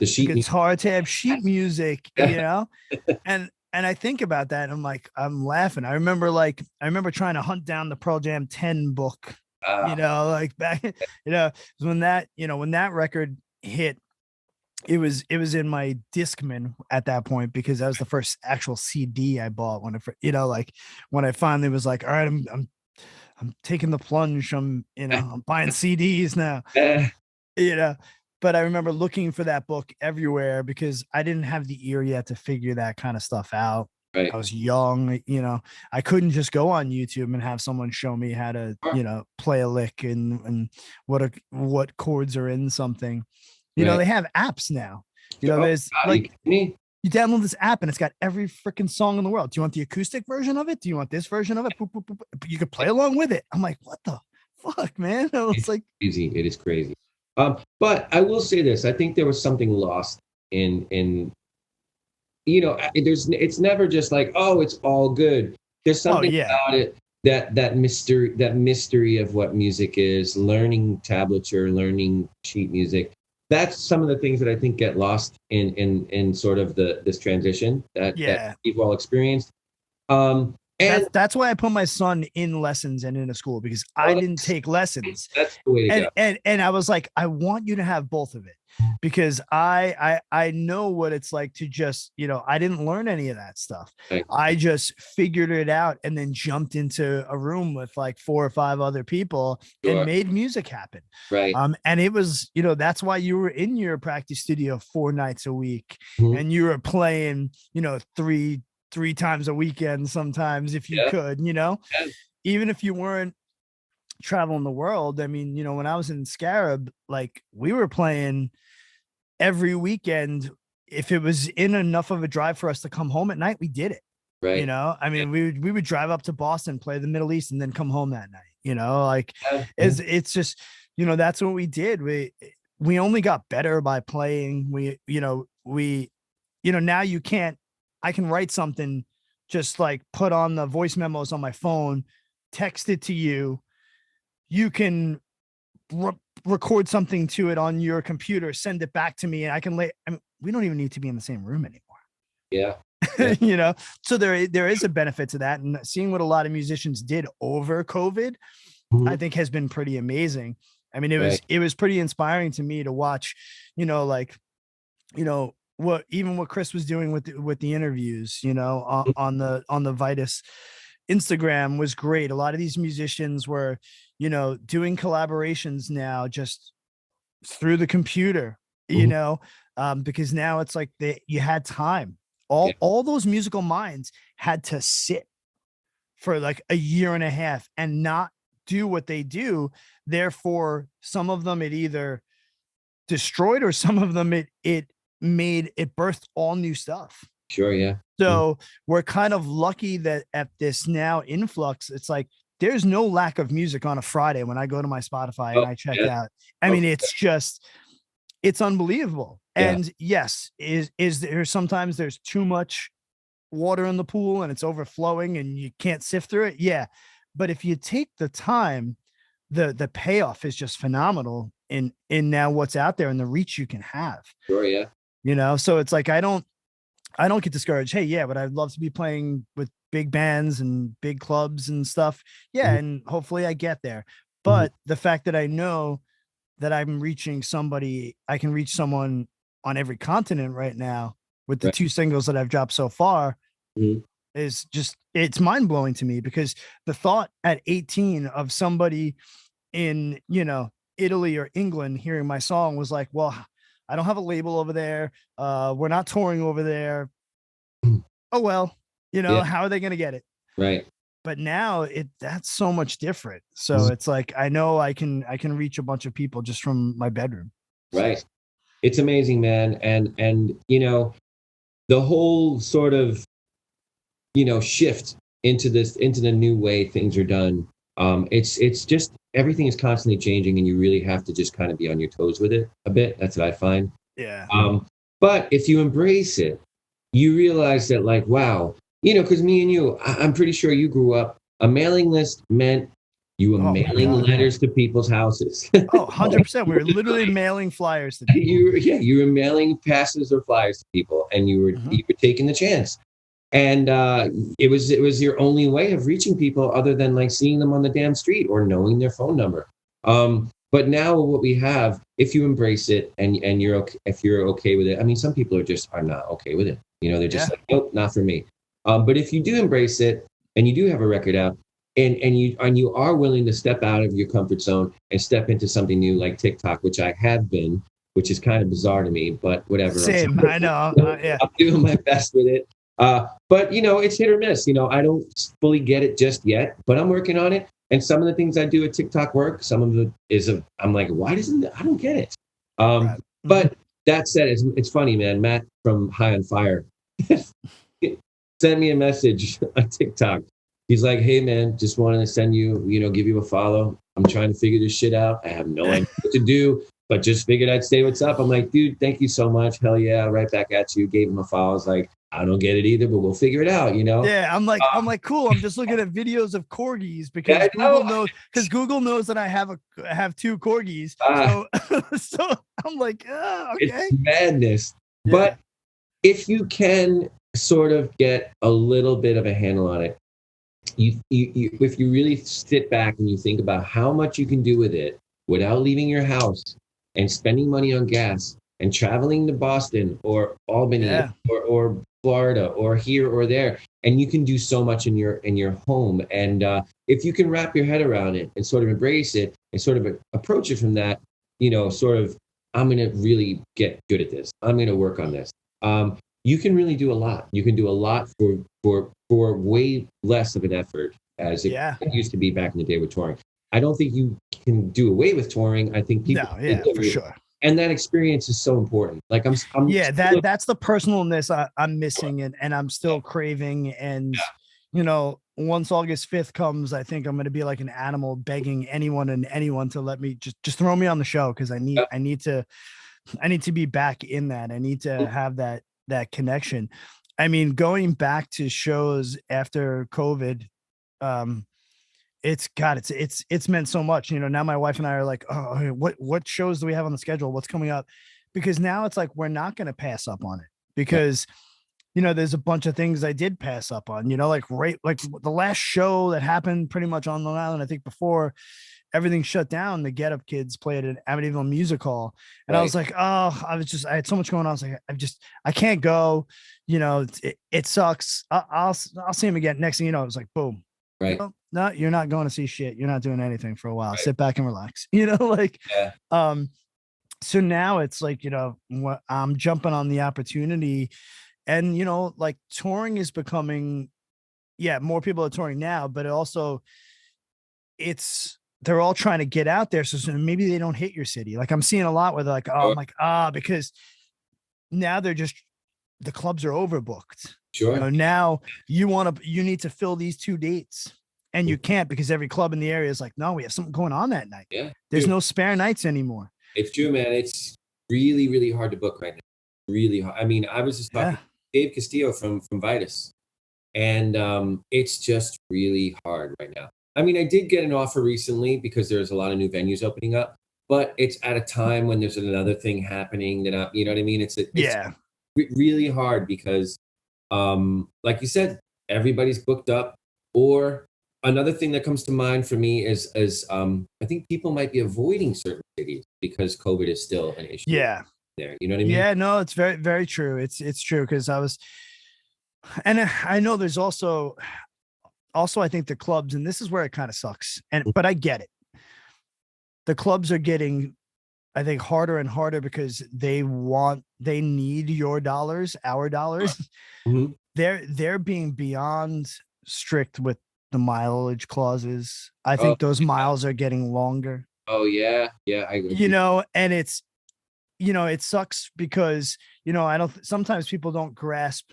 sheet guitar tab sheet music, and I think about that and I'm like, I'm laughing. I remember trying to hunt down the Pearl Jam 10 book, like back, when that record hit, it was in my Discman at that point, because that was the first actual CD I bought when I finally was like, all right, I'm taking the plunge. I'm buying CDs now, but I remember looking for that book everywhere because I didn't have the ear yet to figure that kind of stuff out. Right. I was young, I couldn't just go on YouTube and have someone show me how to, play a lick and what chords are in something. They have apps now. There's like you download this app and it's got every freaking song in the world. Do you want the acoustic version of it? Do you want this version of it? Boop, boop, boop. You could play along with it. I'm like, what the fuck, man? It's like crazy. It is crazy. But I will say this: I think there was something lost in it's never just like, oh, it's all good. There's something about it that mystery of what music is, learning tablature, learning sheet music. That's some of the things that I think get lost in sort of this transition that we've all experienced. And that's why I put my son in lessons and in a school, because I didn't take lessons. That's the way to go. And I was like, I want you to have both of it, because I know what it's like to just, I didn't learn any of that stuff. Right. I just figured it out and then jumped into a room with like 4 or 5 other people and made music happen. Right. And it was, that's why you were in your practice studio 4 nights a week, and you were playing, 3 times a weekend sometimes if you could, even if you weren't traveling the world. I mean, when I was in Scarab, like we were playing every weekend. If it was in enough of a drive for us to come home at night, we did it. Right. I mean, we would drive up to Boston, play the Middle East, and then come home that night, it's just, that's what we did. We only got better by playing. Now you can't, I can write something, just like put on the voice memos on my phone, text it to you. You can record something to it on your computer, send it back to me, and I can we don't even need to be in the same room anymore. Yeah. So there is a benefit to that. And seeing what a lot of musicians did over COVID, I think has been pretty amazing. I mean, it was pretty inspiring to me to watch, what Chris was doing with the interviews, on the Vitus Instagram was great. A lot of these musicians were, doing collaborations now just through the computer, because now it's like you had time. All those musical minds had to sit for like a year and a half and not do what they do. Therefore, some of them it either destroyed, or some of them it birthed all new stuff. Sure. Yeah. So we're kind of lucky that at this now influx, it's like there's no lack of music on a Friday when I go to my Spotify and I check out. I mean, it's unbelievable. And yes, is there sometimes there's too much water in the pool and it's overflowing and you can't sift through it. Yeah. But if you take the time, the payoff is just phenomenal in now what's out there and the reach you can have. Sure. Yeah. So it's like, I don't get discouraged. Hey, yeah, but I'd love to be playing with big bands and big clubs and stuff. Yeah. And hopefully I get there. But the fact that I know that I'm reaching somebody, I can reach someone on every continent right now with the 2 singles that I've dropped so far is just, it's mind blowing to me, because the thought at 18 of somebody in, Italy or England hearing my song was like, well, I don't have a label over there. We're not touring over there. Oh, well, how are they going to get it? Right. But now that's so much different. So it's like, I know I can reach a bunch of people just from my bedroom. Right. It's amazing, man. And, the whole sort of, shift into the new way things are done. It's just, everything is constantly changing, and you really have to just kind of be on your toes with it a bit. That's what I find. Yeah. But if you embrace it, you realize that, like, wow, because me and you, I'm pretty sure you grew up, a mailing list meant you were mailing letters to people's houses. 100%. We were literally mailing flyers to people. You were mailing passes or flyers to people, and you were taking the chance. And it was your only way of reaching people, other than like seeing them on the damn street or knowing their phone number. But now what we have, if you embrace it and if you're okay with it, I mean, some people are not okay with it. They're just like, nope, not for me. But if you do embrace it and you do have a record out, and you are willing to step out of your comfort zone and step into something new like TikTok, which I have been, which is kind of bizarre to me, but whatever. Same, I know. I'm doing my best with it. But it's hit or miss. I don't fully get it just yet, but I'm working on it. And some of the things I do at TikTok work. Some of it I'm like, why I don't get it. But that said, it's funny, man. Matt from High on Fire sent me a message on TikTok. He's like, hey, man, just wanted to send you, give you a follow. I'm trying to figure this shit out. I have no idea what to do, but just figured I'd say what's up. I'm like, dude, thank you so much. Hell yeah. Right back at you. Gave him a follow. I was like, I don't get it either, but we'll figure it out, you know? Yeah, I'm like, cool. I'm just looking at videos of corgis Yeah, because I know. Google knows that I have two corgis. Ah, So so I'm like, it's okay. madness. Yeah. But if you can sort of get a little bit of a handle on it, if you really sit back and you think about how much you can do with it without leaving your house and spending money on gas and traveling to Boston or Albany Yeah. or Florida or here or there, and you can do so much in your home. And if you can wrap your head around it and sort of embrace it and sort of approach it from that, sort of, I'm going to really get good at this. I'm going to work on this. You can really do a lot. You can do a lot for way less of an effort as it used to be back in the day with touring. I don't think you can do away with touring. I think people for sure. And that experience is so important. Like I'm that's the personalness I'm missing and I'm still craving. And once August 5th comes, I think I'm going to be like an animal begging anyone to let me just throw me on the show. Cause I need to be back in that. I need to have that connection. I mean, going back to shows after COVID, it's meant so much. Now my wife and I are like, oh, what shows do we have on the schedule? What's coming up? Because now it's like, we're not going to pass up on it because, there's a bunch of things I did pass up on, like the last show that happened pretty much on Long Island, I think before everything shut down, the Get Up Kids played an Amityville music hall. And I was like, I had so much going on. I was like, I can't go, it sucks. I'll see him again. Next thing you know, it was like, boom. Right. No, you're not going to see shit. You're not doing anything for a while. Right. Sit back and relax, so now it's like, I'm jumping on the opportunity and, like touring is becoming, more people are touring now, but also they're all trying to get out there. So maybe they don't hit your city. Like I'm seeing a lot where they're like, I'm like, because now the clubs are overbooked. Sure. Now you need to fill these 2 dates and you can't because every club in the area is like, no, we have something going on that night. Yeah. There's no spare nights anymore. It's true, man. It's really, really hard to book right now. Really hard. I mean, I was just talking to Dave Castillo from Vitus, and it's just really hard right now. I mean, I did get an offer recently because there's a lot of new venues opening up, but it's at a time when there's another thing happening that you know what I mean? It's really hard because, like you said, everybody's booked up. Or another thing that comes to mind for me is I think people might be avoiding certain cities because COVID is still an issue. Yeah. There, you know what I mean? Yeah, no, it's very, very true. It's true because and I know there's also I think the clubs, and this is where it kind of sucks. But I get it. The clubs are getting, I think, harder and harder because they need your dollars, our dollars. Mm-hmm. They're being beyond strict with the mileage clauses. I think those miles are getting longer. Oh yeah. I agree. And it's, it sucks because, sometimes people don't grasp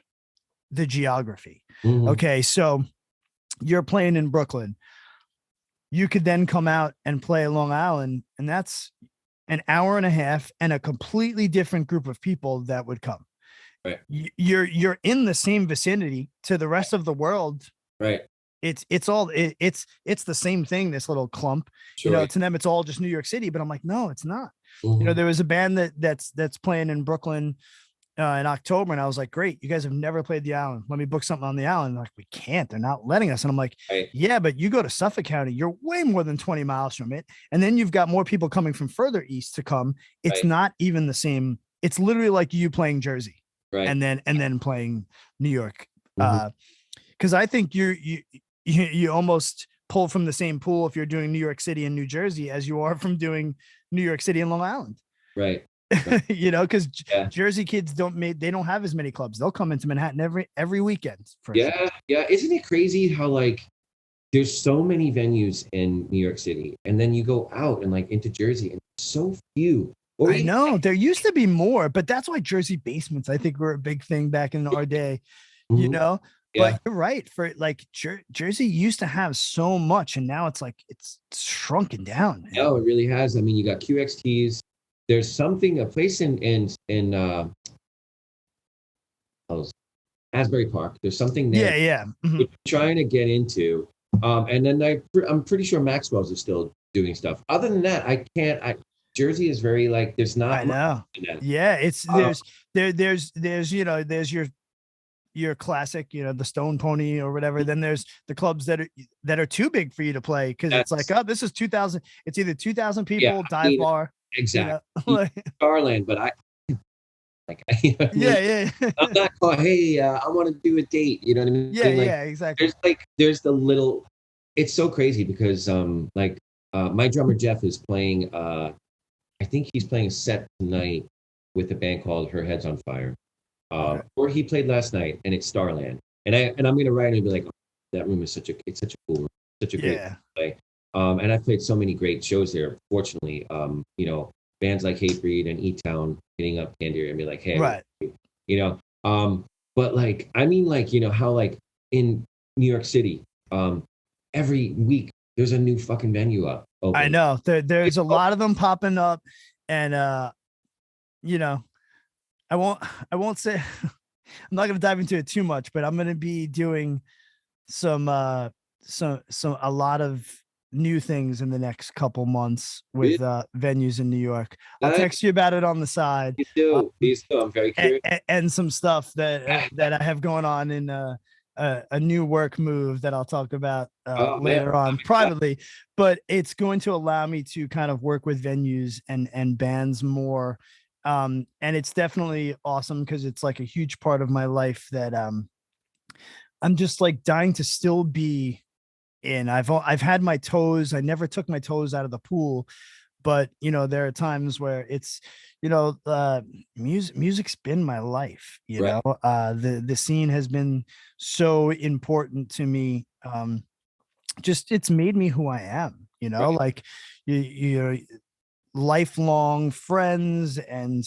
the geography. Mm-hmm. Okay. So you're playing in Brooklyn. You could then come out and play Long Island, and that's an hour and a half and a completely different group of people that would come. Right. You're in the same vicinity to the rest of the world. Right. It's the same thing, this little clump. Sure. To them it's all just New York City, but I'm like, no, it's not. Mm-hmm. There was a band that's playing in Brooklyn in October, and I was like, great, you guys have never played the island, let me book something on the island. They're like, we can't, they're not letting us. And I'm like, right. Yeah, but you go to Suffolk County, you're way more than 20 miles from it, and then you've got more people coming from further east to come. It's right. not even the same. It's literally like you playing Jersey, right, and then playing New York. Mm-hmm. Because I think you almost pull from the same pool if you're doing New York City and New Jersey as you are from doing New York City and Long Island. Right. Because Jersey kids don't have as many clubs. They'll come into Manhattan every weekend. Yeah. Isn't it crazy how like there's so many venues in New York City, and then you go out and like into Jersey, and so few. I know there used to be more, but that's why Jersey basements, I think, were a big thing back in our day. Mm-hmm. Yeah. But you're right. For like Jersey used to have so much, and now it's like it's shrunken down. No, it really has. I mean, you got QXTs. There's a place in Asbury Park. There's something there Yeah. if you're trying to get into. And then I'm pretty sure Maxwell's is still doing stuff. Other than that, I can't. Jersey is very like there's not. I know. Yeah, it's there's you know there's your classic, you know, the Stone Pony or whatever. Then there's the clubs that are too big for you to play because it's like, oh, this is 2,000. It's either 2,000 people, dive bar, exactly. You know? Starland, but like, you know yeah. I'm not called. Hey, I want to do a date. You know what I mean? Yeah, like, yeah, exactly. There's the little. It's so crazy because my drummer Jeff is playing. I think he's playing a set tonight with a band called Her Head's on Fire. Or he played last night, and it's Starland. And I'm gonna write and be like, oh, that room is such a cool room, such a great play. And I've played so many great shows there. Fortunately, you know, bands like Hatebreed and E-Town hitting up Candiria and be like, hey, right, you know. But like, I mean, like, you know how like in New York City, every week there's a new fucking venue up. Open. I know there's a lot of them popping up, and you know. I won't say I'm not going to dive into it too much, but I'm going to be doing a lot of new things in the next couple months with venues in New York. I'll text you about it on the side. Please do. I'm very curious. And some stuff that I have going on in a new work move that I'll talk about later on privately, but it's going to allow me to kind of work with venues and bands more. And it's definitely awesome because it's like a huge part of my life that I'm just like dying to still be in. I've had my toes. I never took my toes out of the pool, but you know, there are times where it's, you know, music's been my life, you know, the scene has been so important to me. Just, it's made me who I am, you know, like you lifelong friends and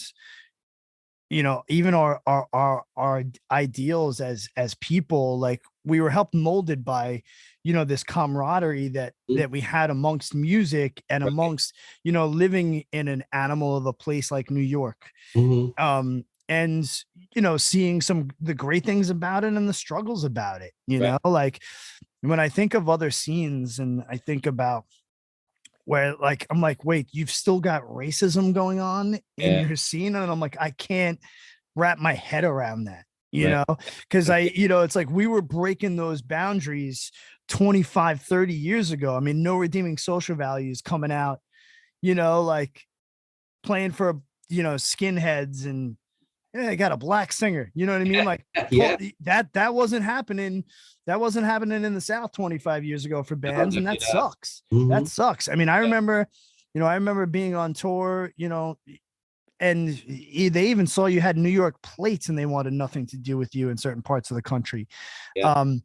you know even our ideals as people, like we were helped molded by you know this camaraderie that we had amongst music and amongst you know living in an animal of a place like New York. And you know seeing the great things about it and the struggles about it, you know, like when I think of other scenes and I think about where like I'm like, wait, you've still got racism going on in your scene, and I'm like, I can't wrap my head around that, you know, because you know, it's like we were breaking those boundaries 25, 30 years ago. I mean, No Redeeming Social Values coming out, you know, like playing for you know skinheads and I got a black singer, you know what I mean? Like that wasn't happening. That wasn't happening in the South 25 years ago for bands. And that sucks. That sucks. I mean, I remember being on tour, you know, and they even saw you had New York plates and they wanted nothing to do with you in certain parts of the country. And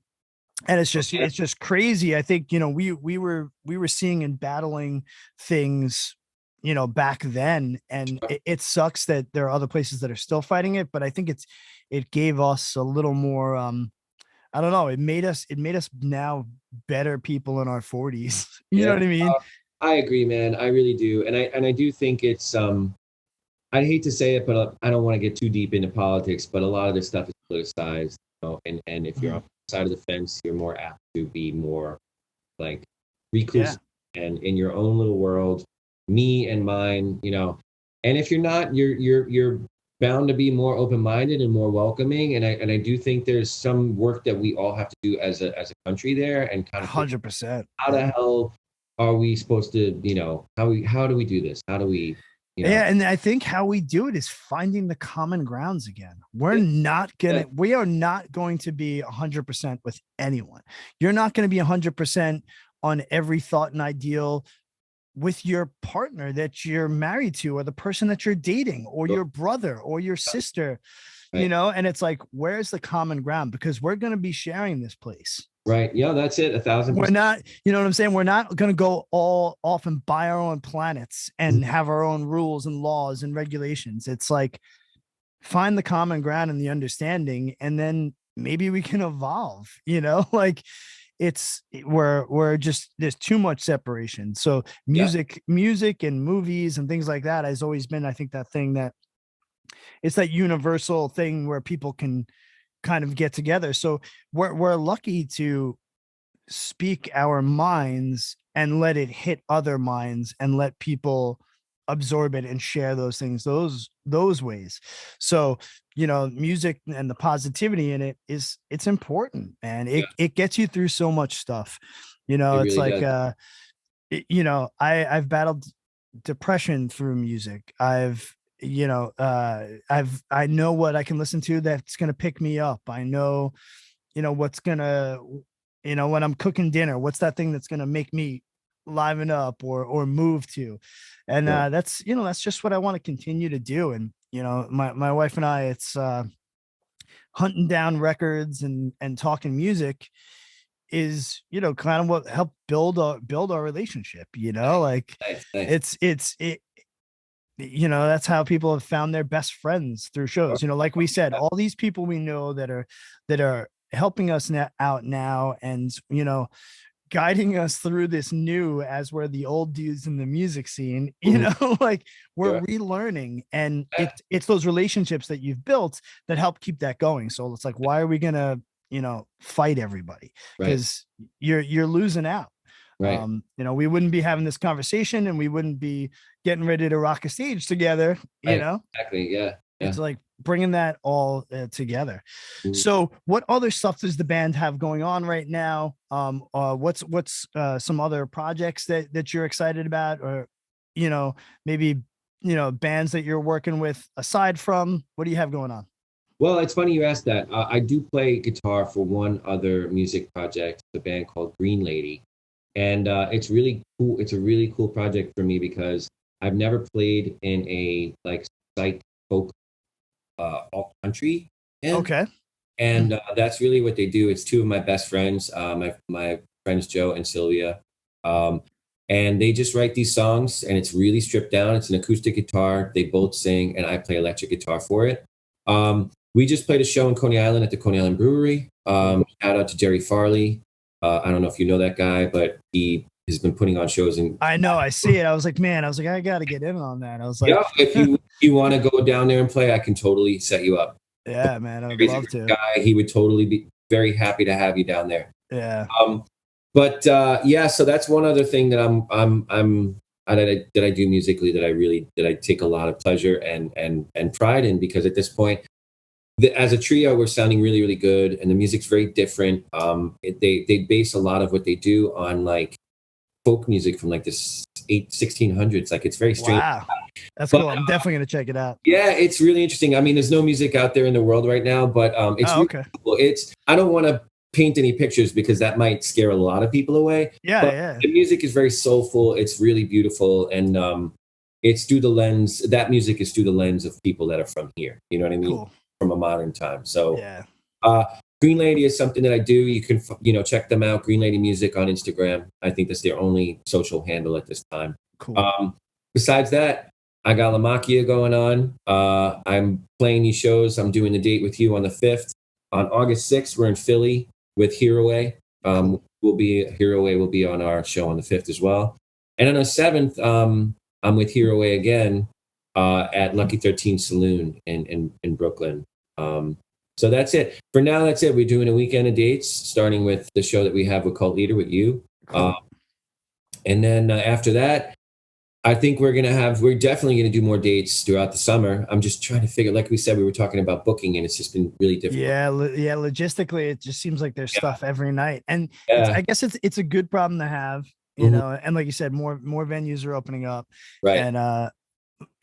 it's just crazy. I think, you know, we were seeing and battling things, you know, back then, and it sucks that there are other places that are still fighting it, but I think it gave us a little more I don't know, it made us now better people in our 40s. You know what I mean? I agree, man. I really do. And I do think it's I hate to say it, but I don't want to get too deep into politics, but a lot of this stuff is politicized, you know, and if you're on the side of the fence, you're more apt to be more like reclusive and in your own little world, me and mine, you know. And if you're not, you're bound to be more open-minded and more welcoming. And I do think there's some work that we all have to do as a country there, and kind of 100%. How the hell are we supposed to, you know, how do we do this? How do we, you know? Yeah, and I think how we do it is finding the common grounds again. We are not going to be 100% with anyone. You're not going to be 100% on every thought and ideal with your partner that you're married to, or the person that you're dating, or your brother or your sister, you know, and it's like, where's the common ground? Because we're going to be sharing this place. Right. Yeah, that's it. 1,000%. We're not, you know what I'm saying? We're not going to go all off and buy our own planets and have our own rules and laws and regulations. It's like, find the common ground and the understanding, and then maybe we can evolve, you know, like we're just, there's too much separation. So music and movies and things like that has always been, I think, that thing that it's that universal thing where people can kind of get together. So we're lucky to speak our minds and let it hit other minds and let people absorb it and share those things those ways. So, you know, music and the positivity in it it's important, man. It gets you through so much stuff. You know, It it's really like does. you know, I've battled depression through music. I've you know I know what I can listen to that's going to pick me up. I know, you know, what's gonna, you know, when I'm cooking dinner, what's that thing that's gonna make me liven up or move to. And Right. that's, you know, that's just what I want to continue to do. And you know, my wife and I, it's hunting down records and talking music is, you know, kind of what helped build our relationship, you know, like Nice, nice. it you know, that's how people have found their best friends through shows. You know, like we said, all these people we know that are helping us out now, and you know, guiding us through this new, as we're the old dudes in the music scene, you Mhm. know, like we're Sure. relearning, and Yeah, it's those relationships that you've built that help keep that going. So it's like, why are we gonna, you know, fight everybody? right, Because you're losing out. right. You know, we wouldn't be having this conversation and we wouldn't be getting ready to rock a stage together, you Right. know. Exactly. Yeah. It's Yeah. like bringing that all together. Mhm. So, what other stuff does the band have going on right now? What's some other projects that you're excited about, or you know, maybe, you know, bands that you're working with aside from? What do you have going on? Well, it's funny you asked that. I do play guitar for one other music project, the band called Green Lady, and it's really cool. It's a really cool project for me because I've never played in a like psych folk alt country band, Okay. and that's really what they do. It's two of my best friends, my friends Joe and Sylvia, um, and they just write these songs, and it's really stripped down. It's an acoustic guitar. They both sing, and I play electric guitar for it. We just played a show in Coney Island at the Coney Island Brewery. Cool. Shout out to Jerry Farley. I don't know if you know that guy, but he has been putting on shows in. I know. I see it. I was like, man. I was like, I got to get in on that. I was like, Yeah, if you want to go down there and play, I can totally set you up. yeah, man. I'd Jerry's a love great to. guy. He would totally be very happy to have you down there. Yeah. Um, but yeah, so that's one other thing that that I do musically that I take a lot of pleasure and pride in, because at this point, as a trio, we're sounding really really good, and the music's very different. They base a lot of what they do on like folk music from like this 1600s. Like it's very strange, Wow. That's but cool. I'm definitely gonna check it out. yeah, it's really interesting. I mean, there's no music out there in the world right now, but it's Oh, really okay. cool. It's I don't want to paint any pictures because that might scare a lot of people away. Yeah, But yeah. the music is very soulful. It's really beautiful, and it's through the lens. That music is through the lens of people that are from here. You know what I mean? Cool. From a modern time. So Yeah. uh, Green Lady is something that I do. You can check them out. Green Lady Music on Instagram. I think that's their only social handle at this time. Cool. Besides that, I got LaMacchia going on. I'm playing these shows. I'm doing the date with you on the 5th. On August 6th, we're in Philly with Hero. Cool. Hero will be on our show on the 5th as well. And on the 7th, I'm with Hero again at Lucky 13 Saloon in Brooklyn. So that's it. For now, that's it. We're doing a weekend of dates, starting with the show that we have with Cult Leader with you. Cool. And then after that, I think we're definitely going to do more dates throughout the summer. I'm just trying to figure, like we said, we were talking about booking, and it's just been really difficult. Yeah, yeah. Logistically, it just seems like there's Yeah. stuff every night, and Yeah. I guess it's a good problem to have, you Mhm. know. And like you said, more venues are opening up, Right. and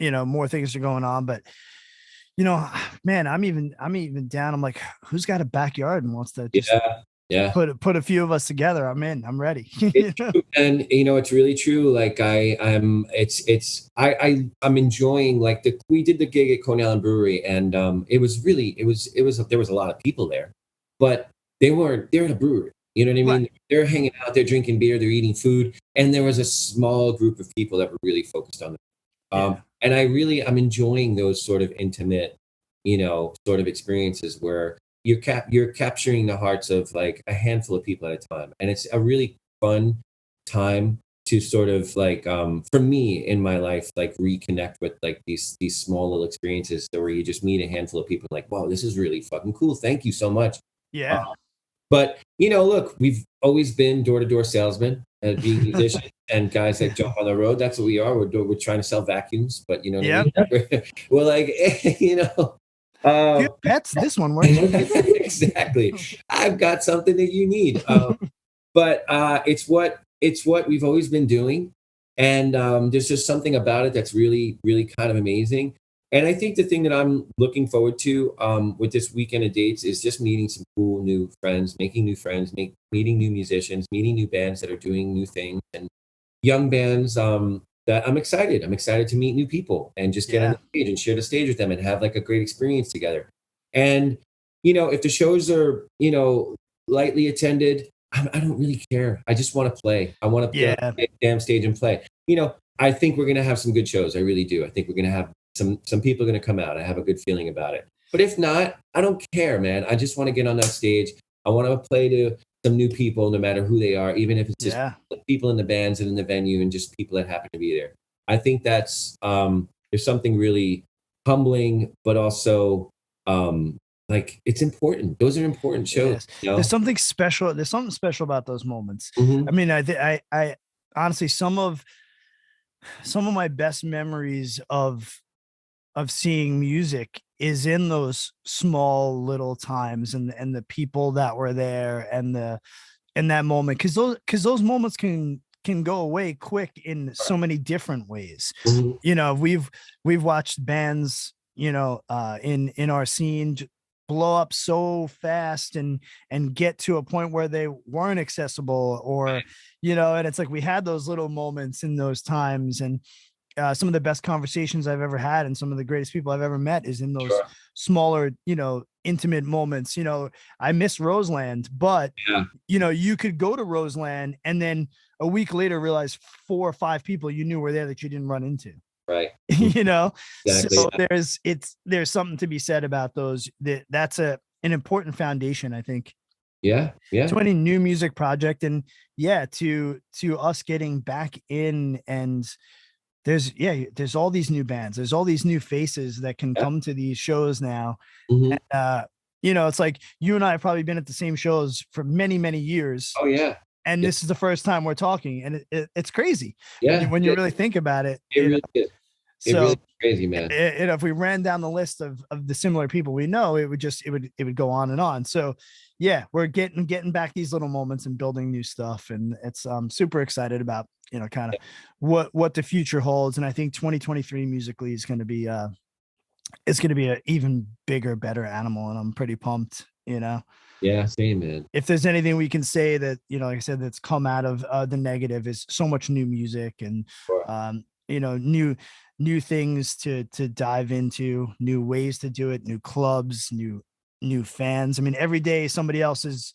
you know, more things are going on. But you know, man, I'm even down. I'm like, who's got a backyard and wants to just Yeah. Yeah. put a few of us together? I'm in. I'm ready. It's true. And it's really true. Like I'm enjoying like we did the gig at Coney Island Brewery, and it was there was a lot of people there, but they're in a brewery. You know what I Right. mean? They're hanging out, they're drinking beer, they're eating food, and there was a small group of people that were really focused on it. Yeah. And I'm enjoying those sort of intimate, sort of experiences where you're capturing the hearts of like a handful of people at a time, and it's a really fun time to sort of like for me in my life, like reconnect with like these small little experiences where you just meet a handful of people like, wow, this is really fucking cool. Thank you so much. Yeah. But look, we've always been door-to-door salesmen and being musicians and guys that jump on the road. That's what we are. We're trying to sell vacuums, but you know what I mean? We're like, pets, this one works. Exactly. I've got something that you need. But it's what we've always been doing. And there's just something about it that's really, really kind of amazing. And I think the thing that I'm looking forward to with this weekend of dates is just meeting some cool new friends, making new friends, meeting new musicians, meeting new bands that are doing new things, and young bands that I'm excited. I'm excited to meet new people and just get on the stage and share the stage with them and have like a great experience together. And, if the shows are, lightly attended, I don't really care. I just want to play. I want to get on the damn stage and play. I think we're going to have some good shows. I really do. I think we're going to have some people are going to come out. I have a good feeling about it. But if not, I don't care, man. I just want to get on that stage. I want to play to some new people, no matter who they are, even if it's just people in the bands and in the venue and just people that happen to be there. I think that's there's something really humbling, but also like it's important. Those are important shows. Yes. There's something special. There's something special about those moments. I mean, I honestly, some of my best memories of seeing music is in those small little times and the people that were there and in that moment. Cause those moments can go away quick in so many different ways. We've watched bands, in our scene blow up so fast and get to a point where they weren't accessible or, and it's like, we had those little moments in those times, and some of the best conversations I've ever had and some of the greatest people I've ever met is in those smaller, intimate moments. I miss Roseland, but you could go to Roseland and then a week later realize 4 or 5 people you knew were there that you didn't run into. Right. Exactly. So there's something to be said about those. That's an important foundation, I think. To any new music project, and to us getting back in, and there's all these new bands, there's all these new faces that can come to these shows now. And, it's like you and I have probably been at the same shows for many, many years. Oh yeah. And this is the first time we're talking, and it's crazy. When you really think about it. It really is. It really is crazy, man. If we ran down the list of the similar people we know, it would go on and on. So we're getting back these little moments and building new stuff, and it's super excited about kind of what the future holds. And I think 2023 musically is going to be it's going to be an even bigger, better animal, and I'm pretty pumped. Yeah, same, man. If there's anything we can say that, like I said, that's come out of the negative, is so much new music and, new things to dive into, new ways to do it, new clubs, new fans. I mean, every day somebody else is,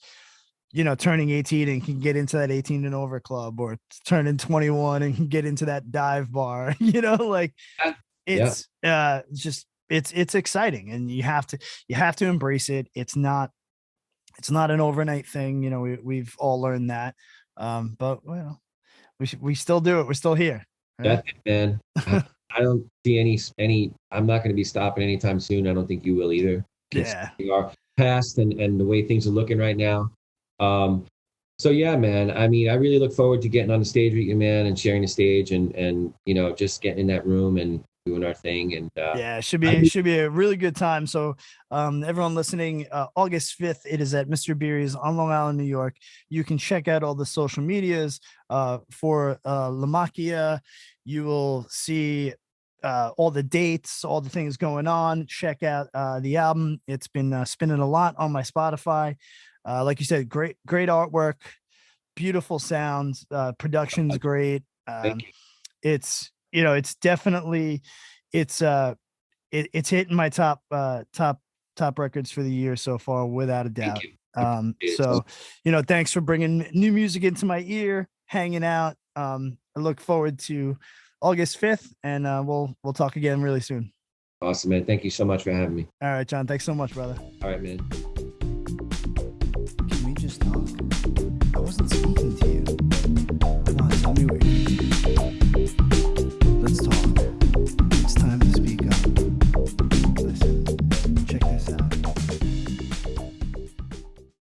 turning 18 and can get into that 18 and over club, or turning 21 and can get into that dive bar, it's it's exciting, and you have to embrace it. It's not an overnight thing. We've all learned that. But we still do it. We're still here. Right? That's it, man. I don't see any, I'm not going to be stopping anytime soon. I don't think you will either. Our past and the way things are looking right now. So yeah, man, I mean, I really look forward to getting on the stage with you, man, and sharing the stage and just getting in that room and doing our thing. And it should be a really good time. So everyone listening, August 5th, it is at Mr. Beery's on Long Island, New York. You can check out all the social medias for LaMacchia. You will see all the dates, all the things going on. Check out the album. It's been spinning a lot on my Spotify. Like you said, great artwork, beautiful sounds, production's great. It's definitely it's hitting my top records for the year so far, without a doubt. So thanks for bringing new music into my ear, hanging out. I look forward to August 5th, and we'll talk again really soon. Awesome, man. Thank you so much for having me. All right, John, thanks so much, brother. All right, man.